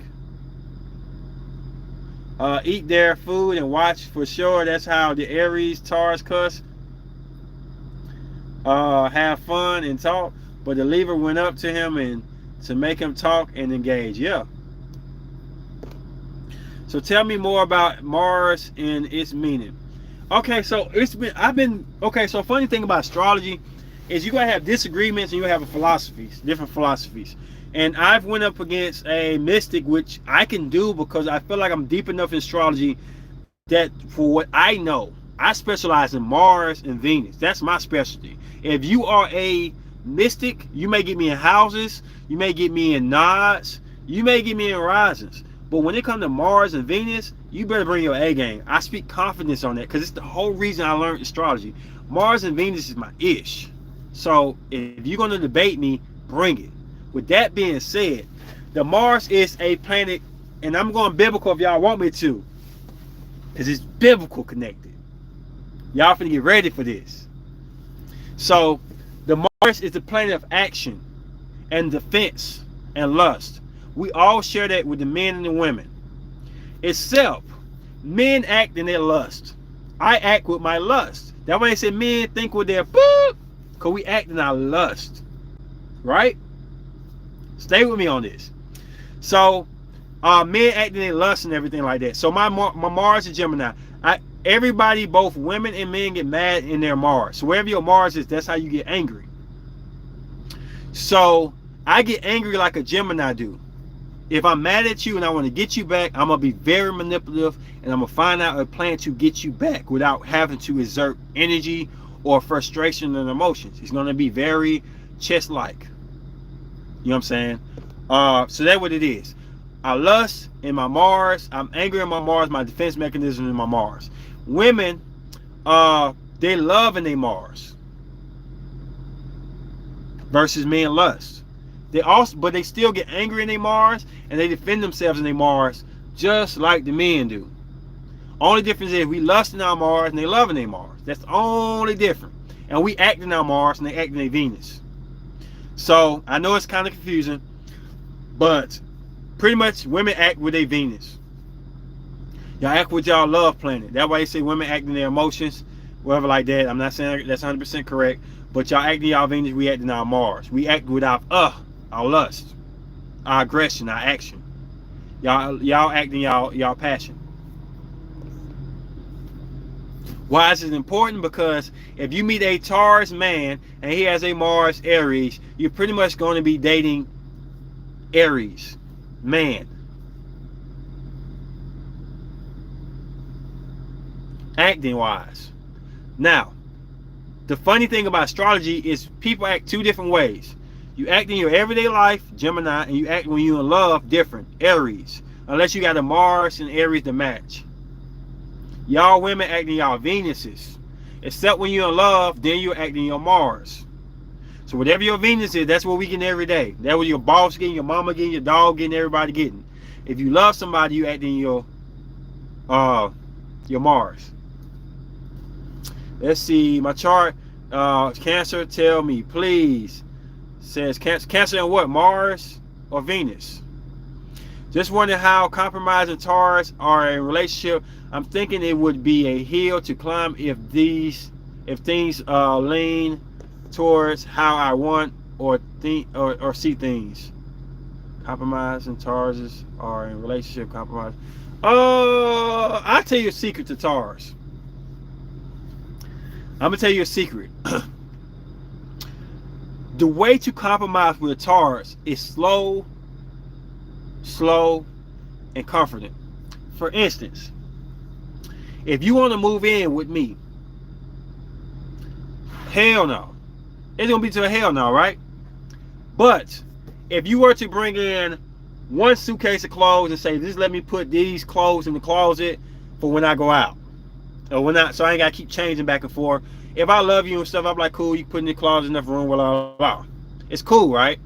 Eat their food and watch for sure. That's how the Aries, Taurus cuss. Have fun and talk. But the Libra went up to him and to make him talk and engage. Yeah. So tell me more about Mars and its meaning. Okay, so so funny thing about astrology is you're gonna have disagreements and you have different philosophies. And I've went up against a mystic, which I can do because I feel like I'm deep enough in astrology that for what I know, I specialize in Mars and Venus. That's my specialty. If you are a mystic, you may get me in houses, you may get me in nods, you may get me in risings. But when it comes to Mars and Venus, you better bring your A game. I speak confidence on that because it's the whole reason I learned astrology. Mars and Venus is my ish. So if you're going to debate me, bring it. With that being said, the Mars is a planet, and I'm going biblical if y'all want me to, because it's biblical connected. Y'all finna get ready for this. So the Mars is the planet of action and defense and lust. We all share that with the men and the women. Except men act in their lust. I act with my lust. That's why they say men think with their boop, because we act in our lust. Right? Stay with me on this. So men acting in lust and everything like that. So my Mars is Gemini. Everybody, both women and men, get mad in their Mars. So wherever your Mars is, that's how you get angry. So I get angry like a Gemini do. If I'm mad at you and I want to get you back, I'm going to be very manipulative and I'm going to find out a plan to get you back without having to exert energy or frustration and emotions. It's going to be very chess-like. You know what I'm saying? So that's what it is. I lust in my Mars. I'm angry in my Mars. My defense mechanism in my Mars. Women, they love in their Mars versus men lust. They also, but they still get angry in their Mars and they defend themselves in their Mars just like the men do. Only difference is we lust in our Mars and they love in their Mars. That's the only difference. And we act in our Mars and they act in their Venus. So I know it's kind of confusing, but pretty much women act with their Venus. Y'all act with y'all love planet. That way they say women act in their emotions, whatever like that. I'm not saying that's 100% correct, but y'all act in y'all Venus, we act in our Mars. We act with our lust, our aggression, our action. Y'all act in y'all passion. Why is it important? Because if you meet a Taurus man and he has a Mars Aries, you're pretty much going to be dating Aries man. Acting wise. Now, the funny thing about astrology is people act two different ways. You act in your everyday life, Gemini, and you act when you're in love, different, Aries. Unless you got a Mars and Aries to match. Y'all women act in y'all Venuses. Except when you're in love, then you're acting your Mars. So whatever your Venus is, that's what we getting every day. That's what your boss getting, your mama getting, your dog getting, everybody getting. If you love somebody, you act in your Mars. Let's see, my chart, Cancer, tell me, please. Says Cancer in what, Mars or Venus? Just wondering how compromising Taurus are in a relationship. I'm thinking it would be a hill to climb if things lean towards how I want or think or see things. Compromising Taurus are in relationship compromise. I'll tell you a secret to Taurus. I'm gonna tell you a secret. The way to compromise with a Taurus is slow, and comforting. For instance, if you want to move in with me, hell no. It's gonna be to a hell no, right? But if you were to bring in one suitcase of clothes and say, just let me put these clothes in the closet for when I go out, or when I, so I ain't gotta keep changing back and forth. If I love you and stuff, I'm like, cool, you put in the closet, enough room, blah, blah, blah. It's cool, right?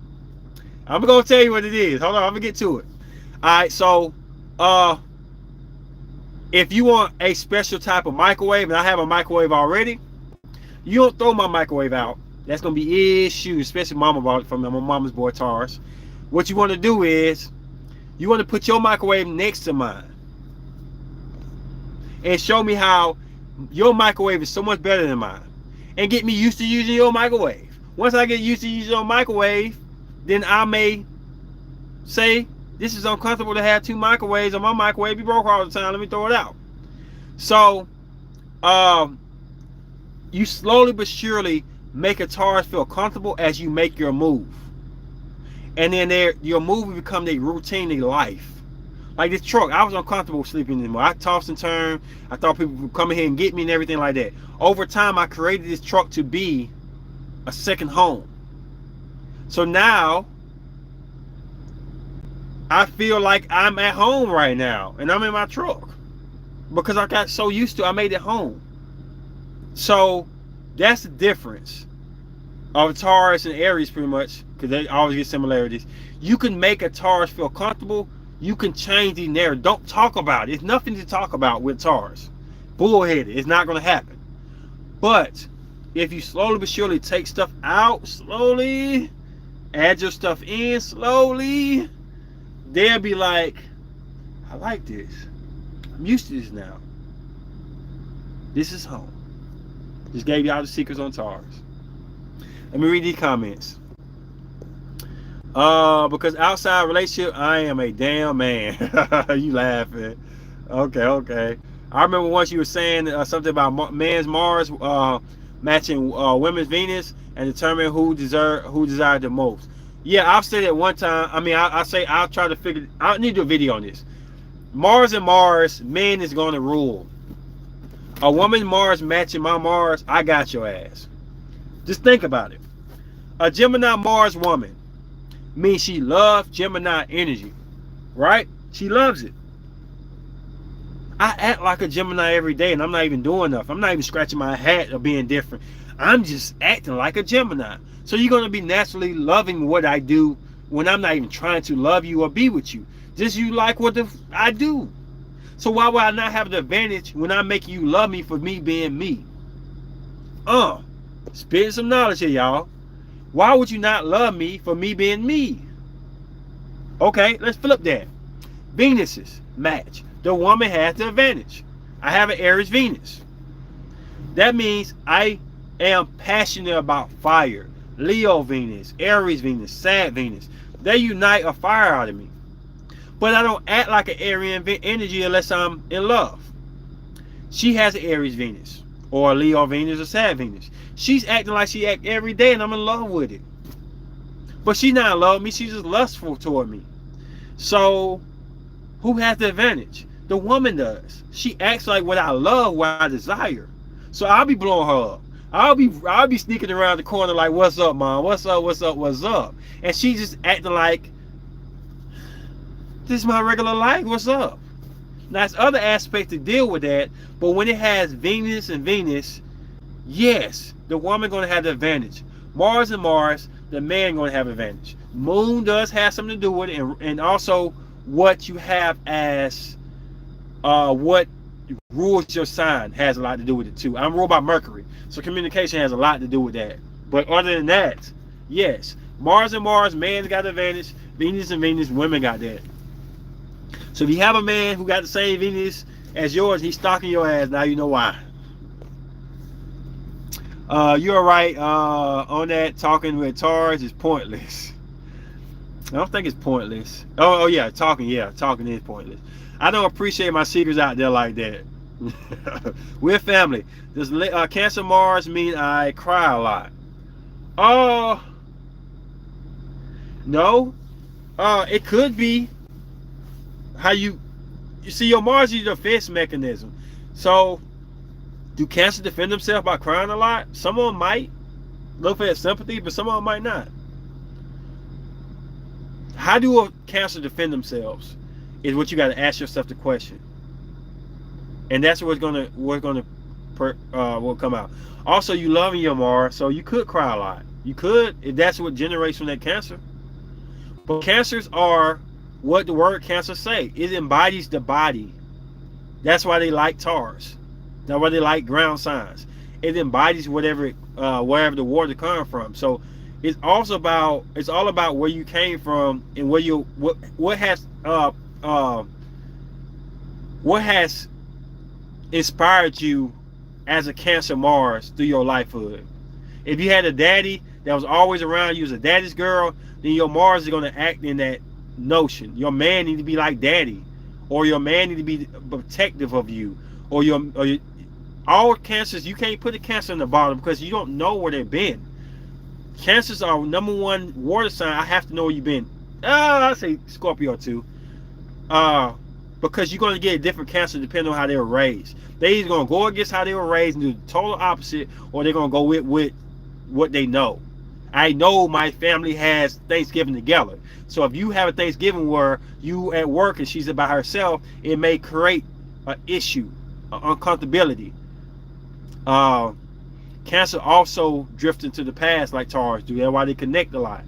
I'm gonna tell you what it is. Hold on, I'm gonna get to it. Alright, so if you want a special type of microwave, and I have a microwave already, you don't throw my microwave out. That's gonna be issues, especially mama bought it from me. My mama's boy Taurus. What you want to do is you want to put your microwave next to mine and show me how your microwave is so much better than mine, and get me used to using your microwave. Once I get used to using your microwave, then I may say, this is uncomfortable to have two microwaves, and my microwave be broke all the time, let me throw it out. So you slowly but surely make a Taurus feel comfortable as you make your move, and then your move will become their routine, their life. Like this truck, I was uncomfortable sleeping in there. I tossed and turned. I thought people would come in here and get me and everything like that. Over time, I created this truck to be a second home. So now I feel like I'm at home right now, and I'm in my truck because I got so used to it, I made it home. So that's the difference of Taurus and Aries, pretty much, because they always get similarities. You can make a Taurus feel comfortable. You can change the narrative. Don't talk about it. It's nothing to talk about with Taurus. Bullheaded. It's not going to happen. But if you slowly but surely take stuff out slowly, add your stuff in slowly, they'll be like, I like this. I'm used to this now. This is home. Just gave you all the secrets on Taurus. Let me read these comments. Because outside relationship, I am a damn man. You laughing? Okay. I remember once you were saying something about man's Mars matching women's Venus and determine who desired the most. Yeah, I've said it one time. I mean, I say I'll try to figure. I need to do a video on this. Mars and Mars, men is going to rule. A woman Mars matching my Mars, I got your ass. Just think about it. A Gemini Mars woman means she loves Gemini energy. right? She loves it. I act like a Gemini every day, and I'm not even doing enough. I'm not even scratching my hat or being different. I'm just acting like a Gemini. So you're going to be naturally loving what I do when I'm not even trying to love you or be with you. Just you like what I do. So why would I not have the advantage when I'm making you love me for me being me? Spitting some knowledge here, y'all. Why would you not love me for me being me? Okay, let's flip that. Venuses match. The woman has the advantage. I have an Aries Venus. That means I am passionate about fire. Leo Venus, Aries Venus, Sag Venus. They unite a fire out of me. But I don't act like an Aryan energy unless I'm in love. She has an Aries Venus, or a Leo Venus, or Sag Venus. She's acting like she act every day, and I'm in love with it. But she's not in love with me. She's just lustful toward me. So, who has the advantage? The woman does. She acts like what I love, what I desire. So I'll be blowing her up. I'll be sneaking around the corner like, "What's up, mom? What's up? What's up? What's up?" And she's just acting like, "This is my regular life. What's up?" Now, there's other aspects to deal with that, but when it has Venus and Venus, yes, the woman going to have the advantage. Mars and Mars, the man going to have advantage. Moon does have something to do with it, and also what you have as what rules your sign has a lot to do with it too. I'm ruled by Mercury, so communication has a lot to do with that. But other than that, yes, Mars and Mars, man's got the advantage. Venus and Venus, women got that. So if you have a man who got the same Venus as yours, he's stalking your ass. Now you know why. You're right on that. Talking with Taurus is pointless. I don't think it's pointless. Oh yeah, talking is pointless. I don't appreciate my secrets out there like that. We're family. Does Cancer Mars mean I cry a lot? No. It could be how you see your Mars is your defense mechanism. So do Cancer defend themselves by crying a lot? Someone might look for that sympathy, but someone might not. How do a Cancer defend themselves is what you got to ask yourself the question. And that's what's gonna will come out. Also, you loving your Mars, so you could cry a lot. You could, if that's what generates from that Cancer. But Cancers are what the word Cancer say. It embodies the body. That's why they like Taurus. That's why they like ground signs. It embodies whatever wherever the water comes from. So it's all about where you came from and where you what has inspired you as a Cancer Mars through your lifehood. If you had a daddy that was always around you as a daddy's girl, then your Mars is going to act in that notion. Your man need to be like daddy, or your man need to be protective of you, or all Cancers. You can't put a Cancer in the bottom because you don't know where they've been. Cancers are number one water sign. I have to know where you've been. I say Scorpio too. Because you're going to get a different Cancer depending on how they were raised. They either going to go against how they were raised and do the total opposite, or they're going to go with what they know. I know my family has Thanksgiving together. So if you have a Thanksgiving where you at work and she's by herself, it may create an issue, an uncomfortability. Cancer also drifts into the past like Taurus do. That's why they connect a lot.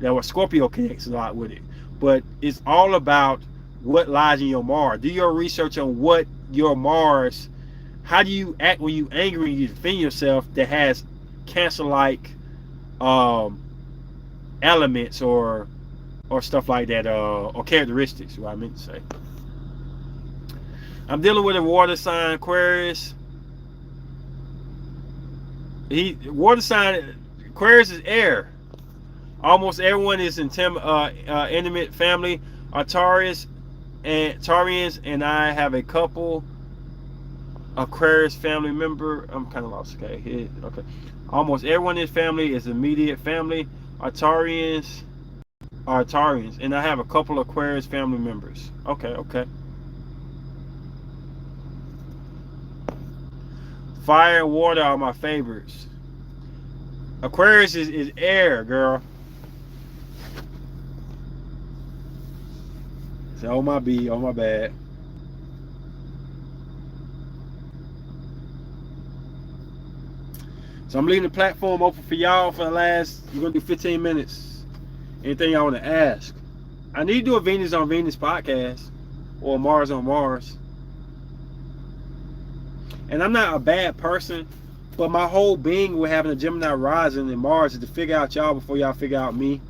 That's why Scorpio connects a lot with it. But it's all about what lies in your Mars. Do your research on what your Mars, how do you act when you angry and you defend yourself that has Cancer-like elements or stuff like that, or characteristics, what I meant to say. I'm dealing with a water sign, Aquarius. Water sign, Aquarius is air. Almost everyone is in intimate family are Taurians, and I have a couple Aquarius family member. I'm kind of lost. Okay. Almost everyone in his family is immediate family. Taurians, and I have a couple Aquarius family members. Okay. Fire and water are my favorites. Aquarius is air, girl. So, oh my B, oh my bad. So I'm leaving the platform open for y'all for the last, we're gonna do 15 minutes. Anything y'all wanna ask? I need to do a Venus on Venus podcast or Mars on Mars. And I'm not a bad person, but my whole being with having a Gemini rising in Mars is to figure out y'all before y'all figure out me.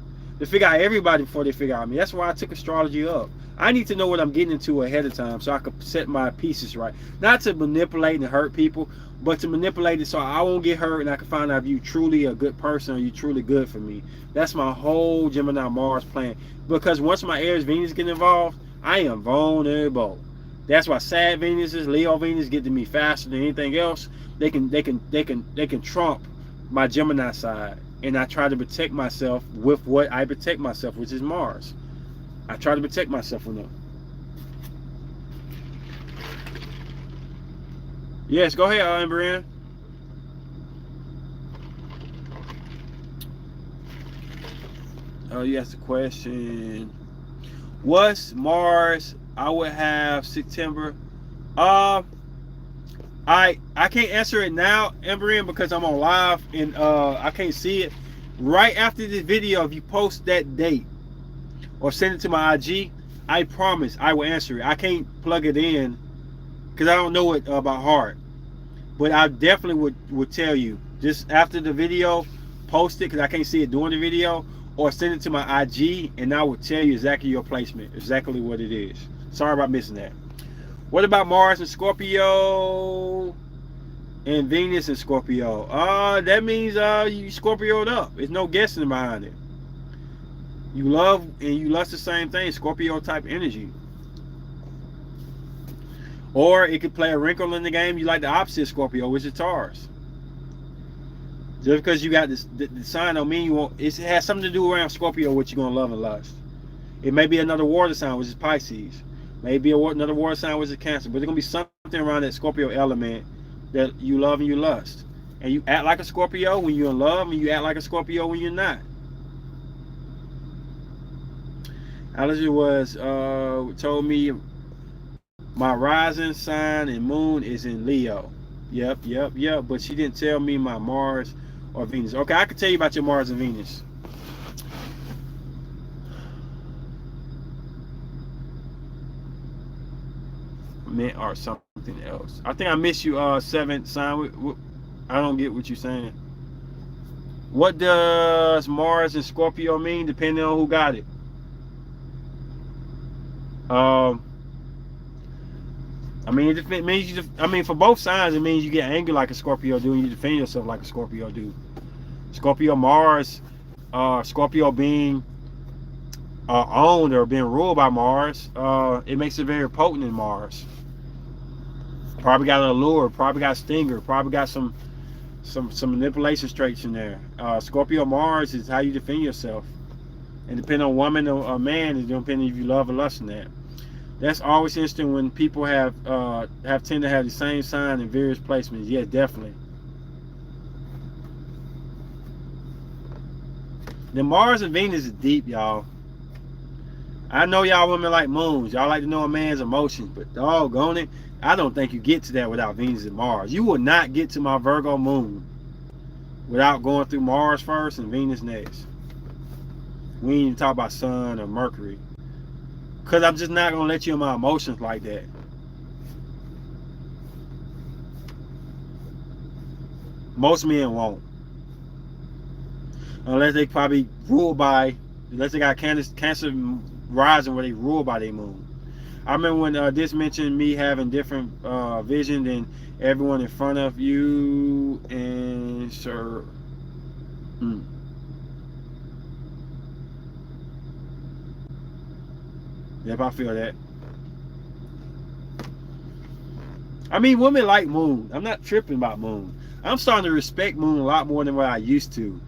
To figure out everybody before they figure out me. That's why I took astrology up. I need to know what I'm getting into ahead of time so I can set my pieces right. Not to manipulate and hurt people, but to manipulate it so I won't get hurt and I can find out if you truly a good person or you truly good for me. That's my whole Gemini Mars plan. Because once my Aries Venus get involved, I am vulnerable. That's why Sad Venuses, Leo Venus get to me faster than anything else. They can trump my Gemini side. And I try to protect myself with what I protect myself, which is Mars. I try to protect myself from them. Yes, go ahead, Amberin. Oh, you asked a question. What's Mars? I would have September. I can't answer it now, Amberin, because I'm on live and I can't see it. Right after this video, if you post that date or send it to my IG, I promise I will answer it. I can't plug it in because I don't know it by heart. But I definitely would tell you. Just after the video, post it because I can't see it during the video, or send it to my IG and I will tell you exactly your placement, exactly what it is. Sorry about missing that. What about Mars and Scorpio and Venus and Scorpio? That means you Scorpioed up. There's no guessing behind it. You love and you lust the same thing, Scorpio type energy. Or it could play a wrinkle in the game. You like the opposite Scorpio, which is Taurus. Just because you got this, the sign don't mean you won't. It has something to do around Scorpio, what you're gonna love and lust. It may be another water sign, which is Pisces. Maybe another water sign, which is Cancer. But there's gonna be something around that Scorpio element that you love and you lust. And you act like a Scorpio when you're in love, and you act like a Scorpio when you're not. Allergy was told me my rising sign and moon is in Leo. Yep. But she didn't tell me my Mars or Venus. Okay, I can tell you about your Mars and Venus. Meant or something else. I think I missed you, seventh sign. I don't get what you're saying. What does Mars and Scorpio mean, depending on who got it? I mean, it means you. I mean, for both signs, it means you get angry like a Scorpio do, and you defend yourself like a Scorpio do. Scorpio Mars, Scorpio being owned or being ruled by Mars, it makes it very potent in Mars. Probably got an allure, probably got a stinger, probably got some manipulation traits in there. Scorpio Mars is how you defend yourself, and depending on woman or man, it depending if you love or lust in that. That's always interesting when people have tend to have the same sign in various placements. Yeah, definitely. The Mars and Venus is deep, y'all. I know y'all women like moons. Y'all like to know a man's emotions, but doggone it, I don't think you get to that without Venus and Mars. You will not get to my Virgo moon without going through Mars first and Venus next. We ain't even talk about Sun or Mercury. Because I'm just not going to let you in my emotions like that. Most men won't. Unless they probably rule by, unless they got Cancer rising where they rule by their moon. I remember when this mentioned me having different vision than everyone in front of you and sir. Yep, I feel that. I mean, women like moon. I'm not tripping about moon. I'm starting to respect moon a lot more than what I used to.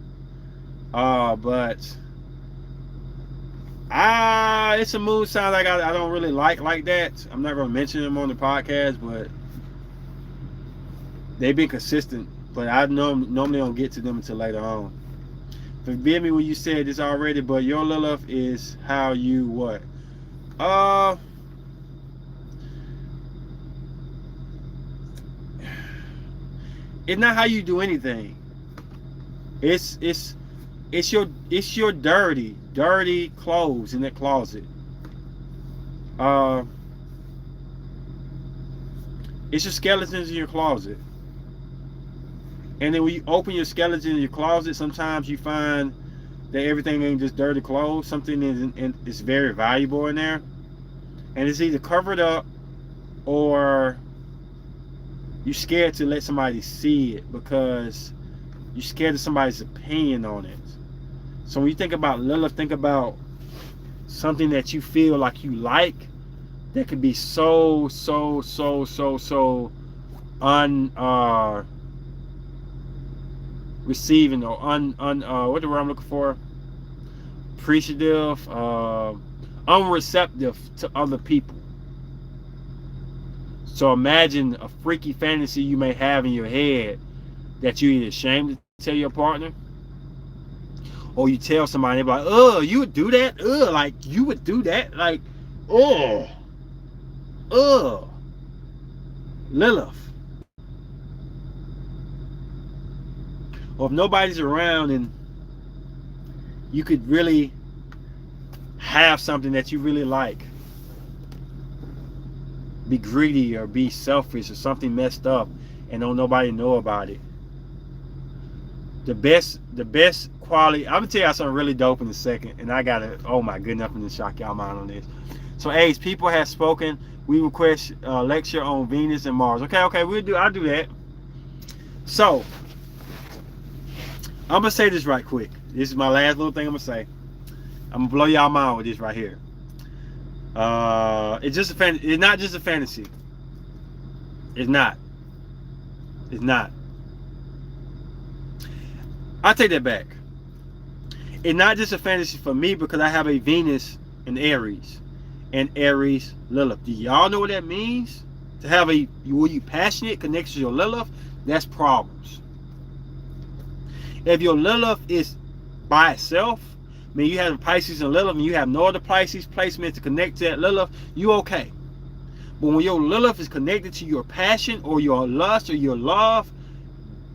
But it's a moon sign I don't really like that. I'm not gonna mention them on the podcast, but they've been consistent. But I normally don't get to them until later on. Forgive me when you said this already, but your Lilith is how you what? Uh, it's not how you do anything. It's it's it's your dirty clothes in that closet. Uh, it's your skeletons in your closet. And then when you open your skeleton in your closet, sometimes you find that everything ain't just dirty clothes. Something is very valuable in there, and it's either covered up or you're scared to let somebody see it because you're scared of somebody's opinion on it. So when you think about Lilith, think about something that you feel like you like that could be so un receiving or what the word I'm looking for? Appreciative, unreceptive to other people. So imagine a freaky fantasy you may have in your head that you're either ashamed to tell your partner, or you tell somebody, they're like, "Oh, you would do that? Like you would do that? Like, oh, Lilith." Or if nobody's around and you could really have something that you really like, be greedy or be selfish or something messed up and don't nobody know about it. The best quality, I'm gonna tell y'all something really dope in a second, and I gotta, oh my goodness, I'm gonna shock y'all mind on this. So Ace, people have spoken. We request a lecture on Venus and Mars. Okay, I'll do that. So I'm gonna say this right quick. This is my last little thing I'm gonna say. I'm gonna blow y'all mind with this right here. It's just a it's not just a fantasy. It's not. It's not. I take that back. It's not just a fantasy for me because I have a Venus in Aries, and Aries Lilith. Do y'all know what that means? To have a, were you passionate connected to your Lilith? That's problems. If your Lilith is by itself, I mean you have Pisces and Lilith, and you have no other Pisces placement to connect to that Lilith, you okay. But when your Lilith is connected to your passion or your lust or your love,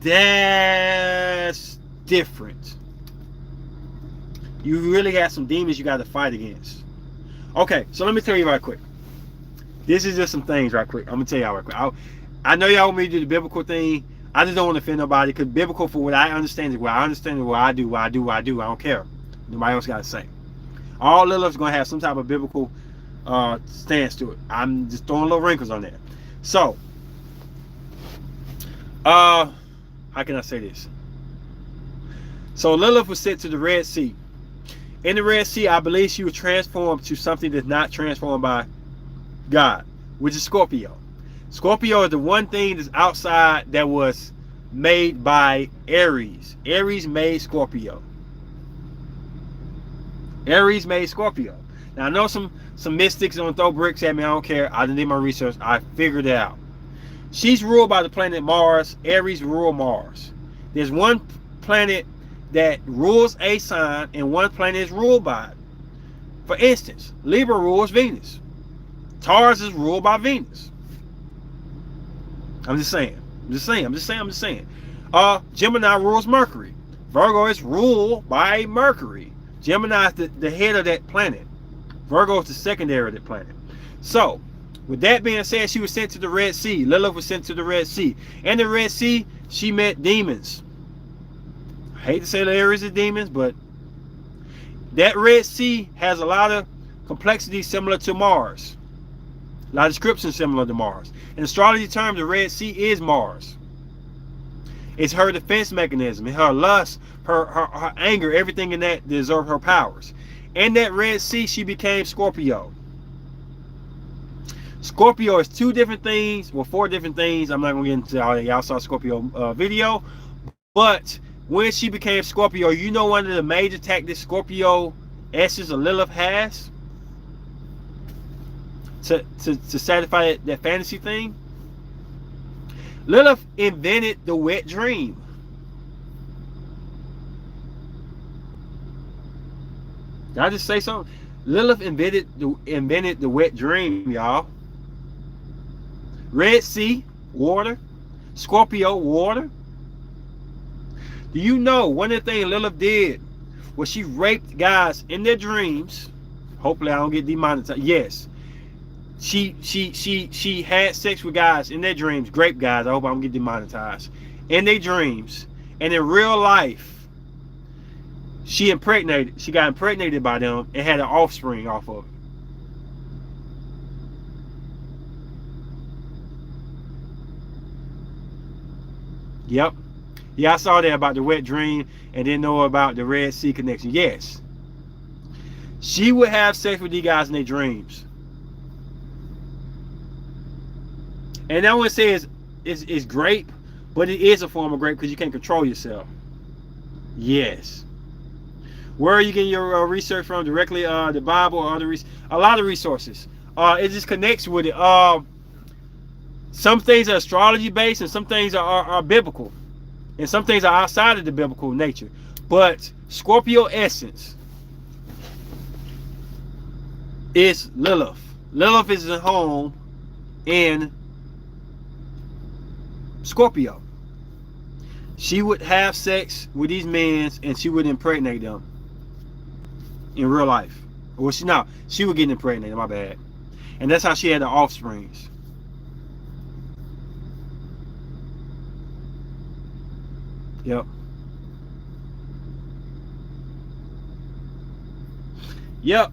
that's different. You really got some demons you got to fight against. Okay, so let me tell you right quick. This is just some things right quick. I'm gonna tell y'all right quick. I know y'all want me to do the biblical thing. I just don't want to offend nobody because biblical, for what I understand, is what I understand, is what I do. I don't care. Nobody else got to say. All Lilith's gonna have some type of biblical stance to it. I'm just throwing little wrinkles on that. So, how can I say this? So Lilith was sent to the Red Sea. In the Red Sea, I believe she was transformed to something that's not transformed by God, which is Scorpio. Scorpio is the one thing that's outside that was made by Aries. Aries made Scorpio. Aries made Scorpio. Now I know some mystics don't throw bricks at me. I don't care. I did my research. I figured it out. She's ruled by the planet Mars. Aries rule Mars. There's one planet that rules a sign and one planet is ruled by it. For instance, Libra rules Venus. Taurus is ruled by Venus. I'm just saying. Gemini rules Mercury. Virgo is ruled by Mercury. Gemini is the head of that planet. Virgo is the secondary of that planet. So, with that being said, she was sent to the Red Sea. Lilith was sent to the Red Sea. In the Red Sea, she met demons. I hate to say the Aries are demons, but that Red Sea has a lot of complexity similar to Mars. A lot of descriptions similar to Mars. In astrology terms, the Red Sea is Mars. It's her defense mechanism, her lust, her anger, everything in that deserve her powers. In that Red Sea, she became Scorpio. Scorpio is two different things, well, four different things. I'm not going to get into all that. Y'all saw Scorpio video. But when she became Scorpio, you know one of the major tactics Scorpio essence or Lilith has to satisfy that fantasy thing? Lilith invented the wet dream. Did I just say something? Lilith invented the wet dream, y'all. Red Sea, water. Scorpio, water. Do you know one of the things Lilith did was she raped guys in their dreams? Hopefully I don't get demonetized. Yes. She had sex with guys in their dreams, grape guys. I hope I don't get demonetized. In their dreams. And in real life, she got impregnated by them and had an offspring off of it. Yep. Yeah, I saw that about the wet dream and didn't know about the Red Sea connection. Yes. She would have sex with these guys in their dreams. And I wouldn't say it's grape, but it is a form of grape because you can't control yourself. Yes. Where are you getting your research from? Directly the Bible or other a lot of resources. It just connects with it. Some things are astrology based and some things are biblical. And some things are outside of the biblical nature. But Scorpio essence is Lilith. Lilith is at home in Scorpio. She would have sex with these men and she would impregnate them in real life. Well, she would get impregnated, my bad. And that's how she had the offsprings. Yep. Yep.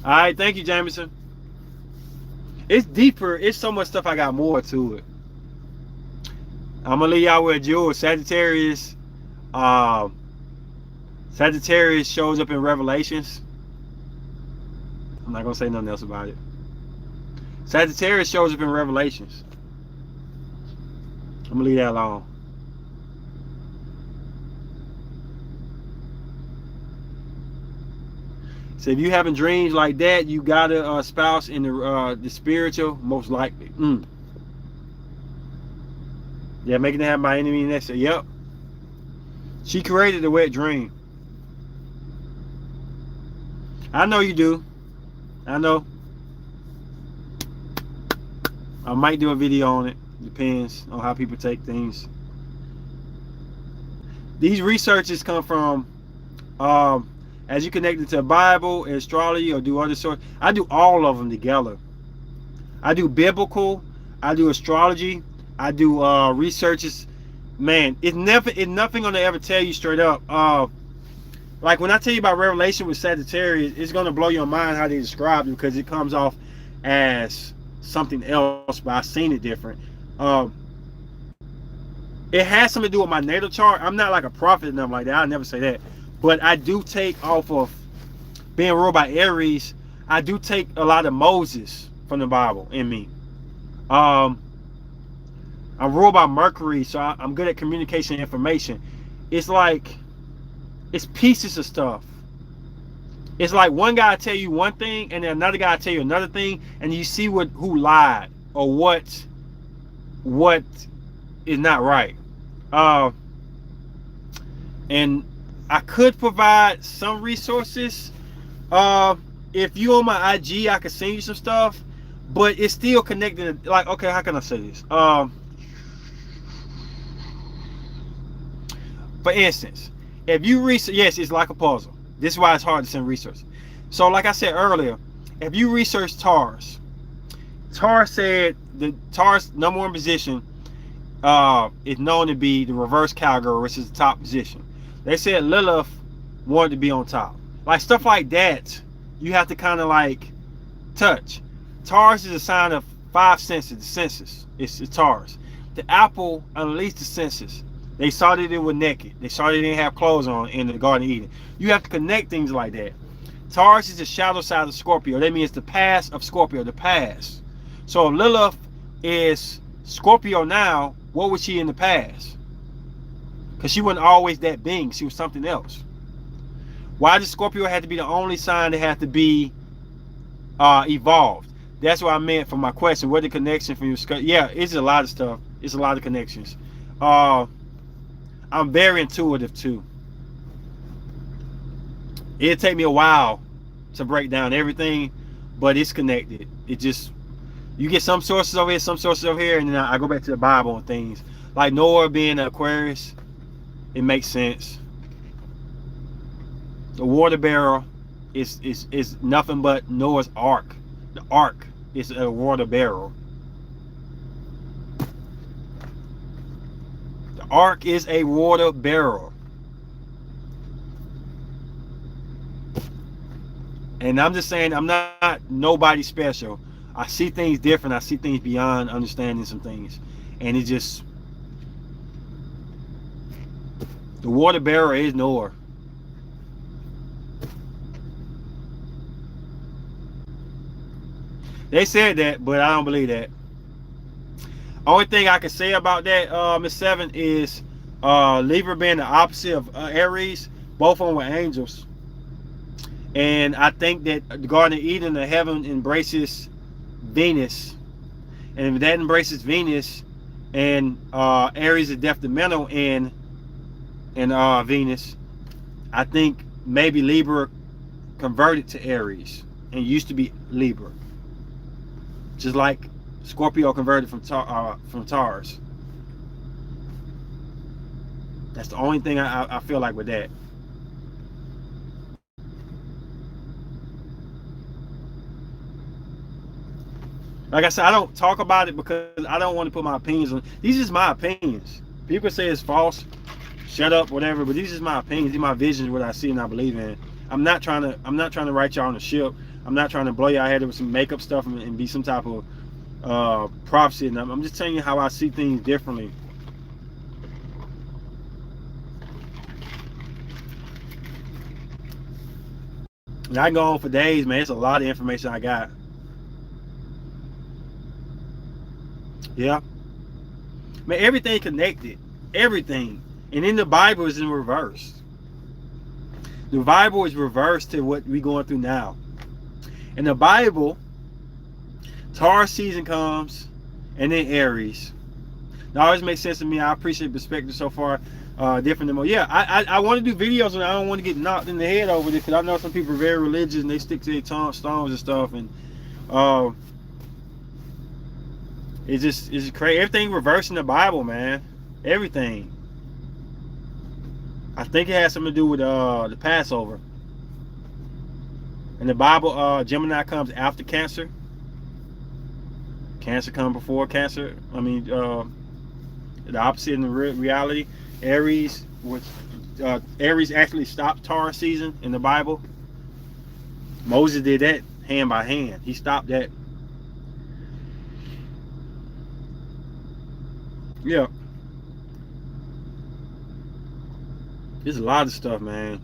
All right, thank you, Jameson. It's deeper. It's so much stuff. I got more to it. I'm gonna leave y'all with a jewel. Sagittarius. Sagittarius shows up in Revelations. I'm not gonna say nothing else about it. Sagittarius shows up in Revelations. I'm gonna leave that alone. So if you having dreams like that, you got a spouse in the spiritual, most likely. Yeah, making to have my enemy next to. Yep. She created the wet dream. I know you do. I know. I might do a video on it. Depends on how people take things. These researches come from as you connect it to the Bible, astrology, or do other sorts. I do all of them together. I do biblical. I do astrology. I do researches. Man, it's nothing gonna ever tell you straight up. Like when I tell you about Revelation with Sagittarius, it's gonna blow your mind how they describe it because it comes off as something else, but I've seen it different. It has something to do with my natal chart. I'm not like a prophet and nothing like that. I never say that. But I do take off of being ruled by Aries. I do take a lot of Moses from the Bible in me. I'm ruled by Mercury, so I'm good at communication and information. It's like, it's pieces of stuff. It's like one guy tell you one thing, and then another guy tell you another thing, and you see who lied or what is not right. And I could provide some resources. If you on my IG, I could send you some stuff, but it's still connected. Like, okay, how can I say this? For instance, if you research, yes, it's like a puzzle. This is why it's hard to send research. So, like I said earlier, if you research Taurus, Taurus said the Taurus #1 position is known to be the reverse cowgirl, which is the top position. They said Lilith wanted to be on top. Like stuff like that, you have to kind of like touch. Taurus is a sign of 5 senses. The senses. It's Taurus. The apple unleashed the senses. They saw that they were naked. They saw they didn't have clothes on in the Garden of Eden. You have to connect things like that. Taurus is the shadow side of Scorpio. That means the past of Scorpio, the past. So if Lilith is Scorpio now, what was she in the past? Because she wasn't always that being. She was something else. Why does Scorpio have to be the only sign that had to be evolved? That's what I meant for my question. What the connection from your? Yeah, it's a lot of stuff. It's a lot of connections. Uh, I'm very intuitive too. It'll take me a while to break down everything, but it's connected. It just, you get some sources over here, some sources over here, and then I go back to the Bible and things. Like Noah being an Aquarius, it makes sense. The water barrel is nothing but Noah's Ark. The Ark is a water barrel. The Ark is a water barrel. And I'm just saying, I'm not nobody special. I see things different. I see things beyond understanding some things. And it just, the water barrel is Noah. They said that, but I don't believe that. Only thing I can say about that, Miss Seven, is Libra being the opposite of Aries. Both of them were angels. And I think that the Garden of Eden, the heaven, embraces Venus. And if that embraces Venus, and Aries is detrimental in Venus, I think maybe Libra converted to Aries and used to be Libra. Just like Scorpio converted from Taurus. That's the only thing I feel like with that. Like I said, I don't talk about it because I don't want to put my opinions on. These are my opinions. People say it's false, shut up, whatever. But these are my opinions. These are my visions, what I see and I believe in. I'm not trying to write y'all on a ship. I'm not trying to blow your head with some makeup stuff and be some type of prophecy. And I'm just telling you how I see things differently. And I can go on for days, man. It's a lot of information I got. Yeah. Man, everything connected. Everything. And in the Bible is in reverse. The Bible is reversed to what we're going through now. In the Bible, Taurus season comes, and then Aries. That always makes sense to me. I appreciate perspective so far. Different than more. Yeah, I want to do videos, and I don't want to get knocked in the head over this, because I know some people are very religious and they stick to their stones and stuff, and it's crazy. Everything reversed in the Bible, man. Everything. I think it has something to do with the Passover. In the Bible, Gemini comes after Cancer. Cancer comes before Cancer. I mean, the opposite in the reality. Aries actually stopped Taurus season in the Bible. Moses did that hand by hand. He stopped that. Yeah. There's a lot of stuff, man.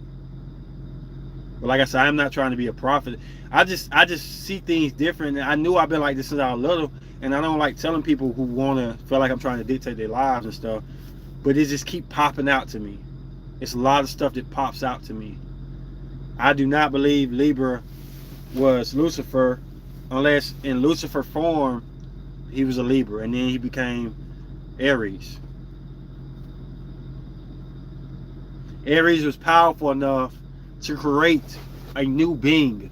But like I said, I'm not trying to be a prophet. I just see things different. I knew I've been like this since I was little, and I don't like telling people who want to feel like I'm trying to dictate their lives and stuff. But it just keep popping out to me. It's a lot of stuff that pops out to me. I do not believe Libra was Lucifer, unless in Lucifer form he was a Libra, and then he became Aries. Aries was powerful enough to create a new being.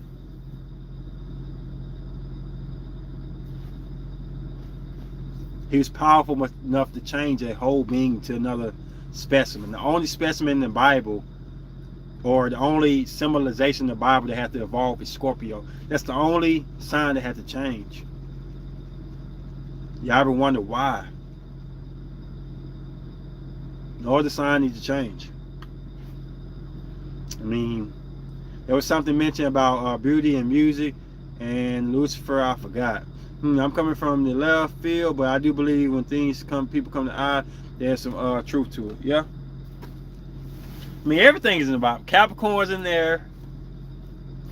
He was powerful enough to change a whole being to another specimen. The only specimen in the Bible, or the only symbolization in the Bible that had to evolve, is Scorpio. That's the only sign that had to change. You ever wonder why? No other sign needs to change. I mean, there was something mentioned about beauty and music, and Lucifer, I forgot. I'm coming from the left field, but I do believe when people come to eye, there's some truth to it. Yeah. I mean, everything is in the Bible. Capricorn's in there,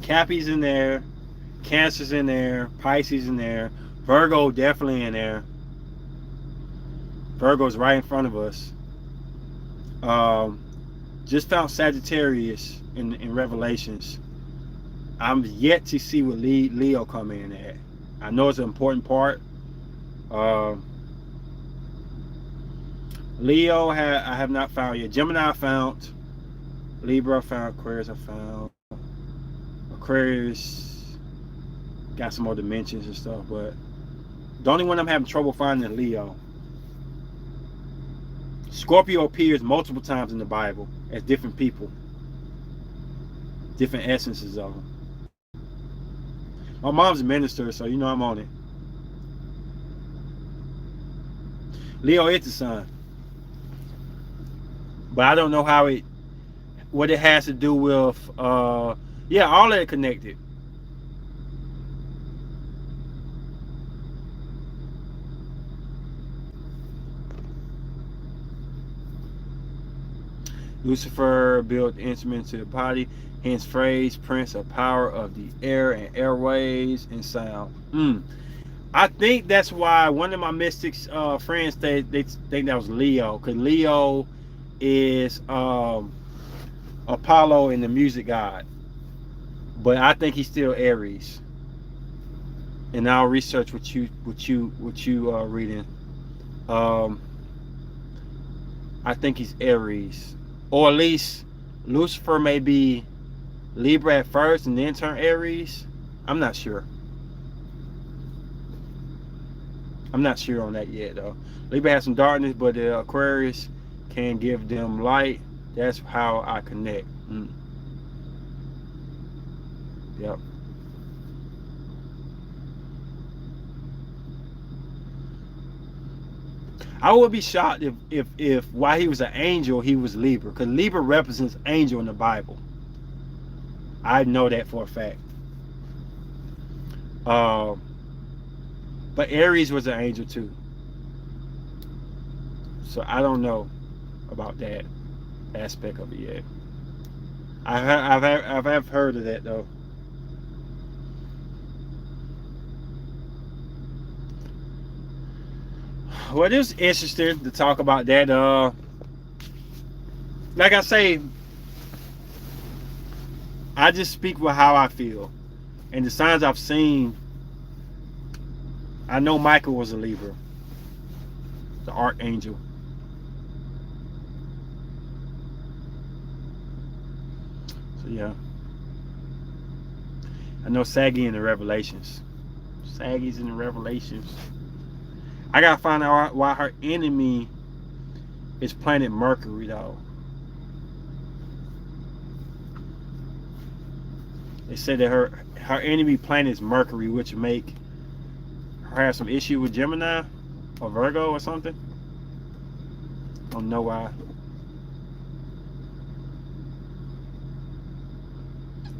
Cappy's in there, Cancer's in there, Pisces in there, Virgo definitely in there. Virgo's right in front of us. Just found Sagittarius in Revelations. I'm yet to see what Leo come in at. I know it's an important part. Leo I have not found yet. Gemini I found. Libra I found. Aquarius I found. Aquarius got some more dimensions and stuff, but the only one I'm having trouble finding is Leo. Scorpio appears multiple times in the Bible as different people, different essences of them. My mom's a minister, so you know I'm on it. Leo is the sun, but I don't know what it has to do with. Yeah, all of it connected. Lucifer built instruments to the body, hence phrase Prince of Power of the Air and Airways and Sound. I think that's why one of my mystics friends they think that was Leo, because Leo is Apollo and the music god, but I think he's still Aries. And I'll research what you reading. I think he's Aries, or at least Lucifer may be Libra at first and then turn Aries. I'm not sure. I'm not sure on that yet though. Libra has some darkness, but the Aquarius can give them light. That's how I connect. Yep. I would be shocked if while he was an angel, he was Libra, because Libra represents angel in the Bible. I know that for a fact. But Aries was an angel too. So I don't know about that aspect of it yet. I've heard of that though. Well, it is interesting to talk about that. Like I say, I just speak with how I feel, and the signs I've seen. I know Michael was a Libra, the archangel. So yeah, I know Saggy in the Revelations. Saggy's in the Revelations. I gotta find out why her enemy is planet Mercury though. They said that her enemy planet is Mercury, which make her have some issue with Gemini or Virgo or something. I don't know why.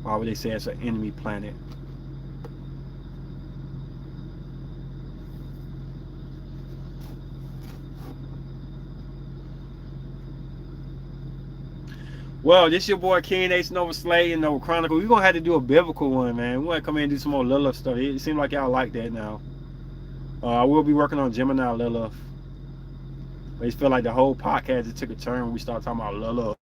Why would they say it's an enemy planet? Well, this your boy King Ace Nova Slay and Nova Chronicle. We're gonna have to do a biblical one, man. We're gonna come in and do some more Lilith stuff. It seems like y'all like that now. I will be working on Gemini Lilith. I just feel like the whole podcast it took a turn when we started talking about Lilith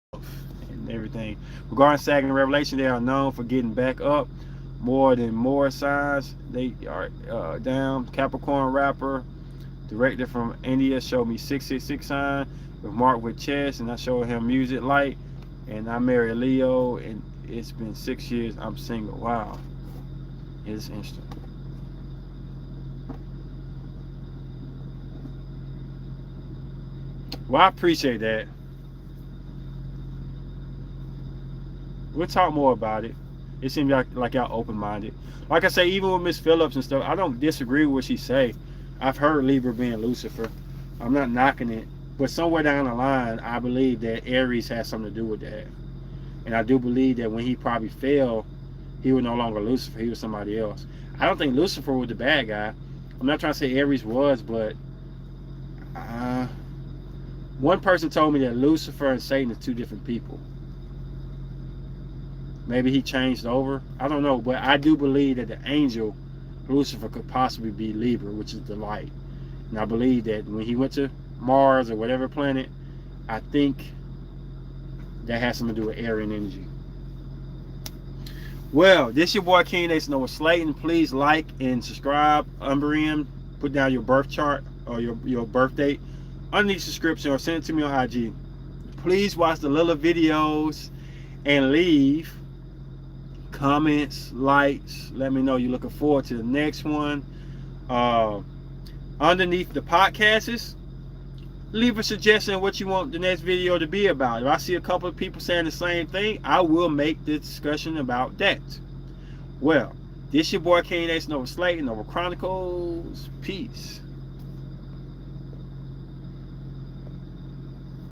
and everything. Regarding Sag and Revelation, they are known for getting back up more than more signs. They are down. Capricorn rapper, director from India, showed me 666 sign with Mark with chess, and I showed him music light. And I married Leo, and it's been 6 years. I'm single. Wow, it's interesting. Well, I appreciate that. We'll talk more about it. It seems like y'all open-minded. Like I say, even with Miss Phillips and stuff, I don't disagree with what she say. I've heard Libra being Lucifer. I'm not knocking it. But somewhere down the line, I believe that Aries has something to do with that. And I do believe that when he probably fell, he was no longer Lucifer. He was somebody else. I don't think Lucifer was the bad guy. I'm not trying to say Aries was, but one person told me that Lucifer and Satan are two different people. Maybe he changed over. I don't know. But I do believe that the angel, Lucifer, could possibly be Libra, which is the light. And I believe that when he went to Mars or whatever planet, I think that has something to do with air and energy. Well, this your boy King Ace Nova Slayton. Please like and subscribe. Umbreon, put down your birth chart or your birth date. underneath the description or send it to me on IG. Please watch the little videos and leave comments, likes. Let me know you're looking forward to the next one. Underneath the podcasts, leave a suggestion of what you want the next video to be about. If I see a couple of people saying the same thing, I will make the discussion about that. Well, this your boy King Nation over Slayton over Chronicles. Peace.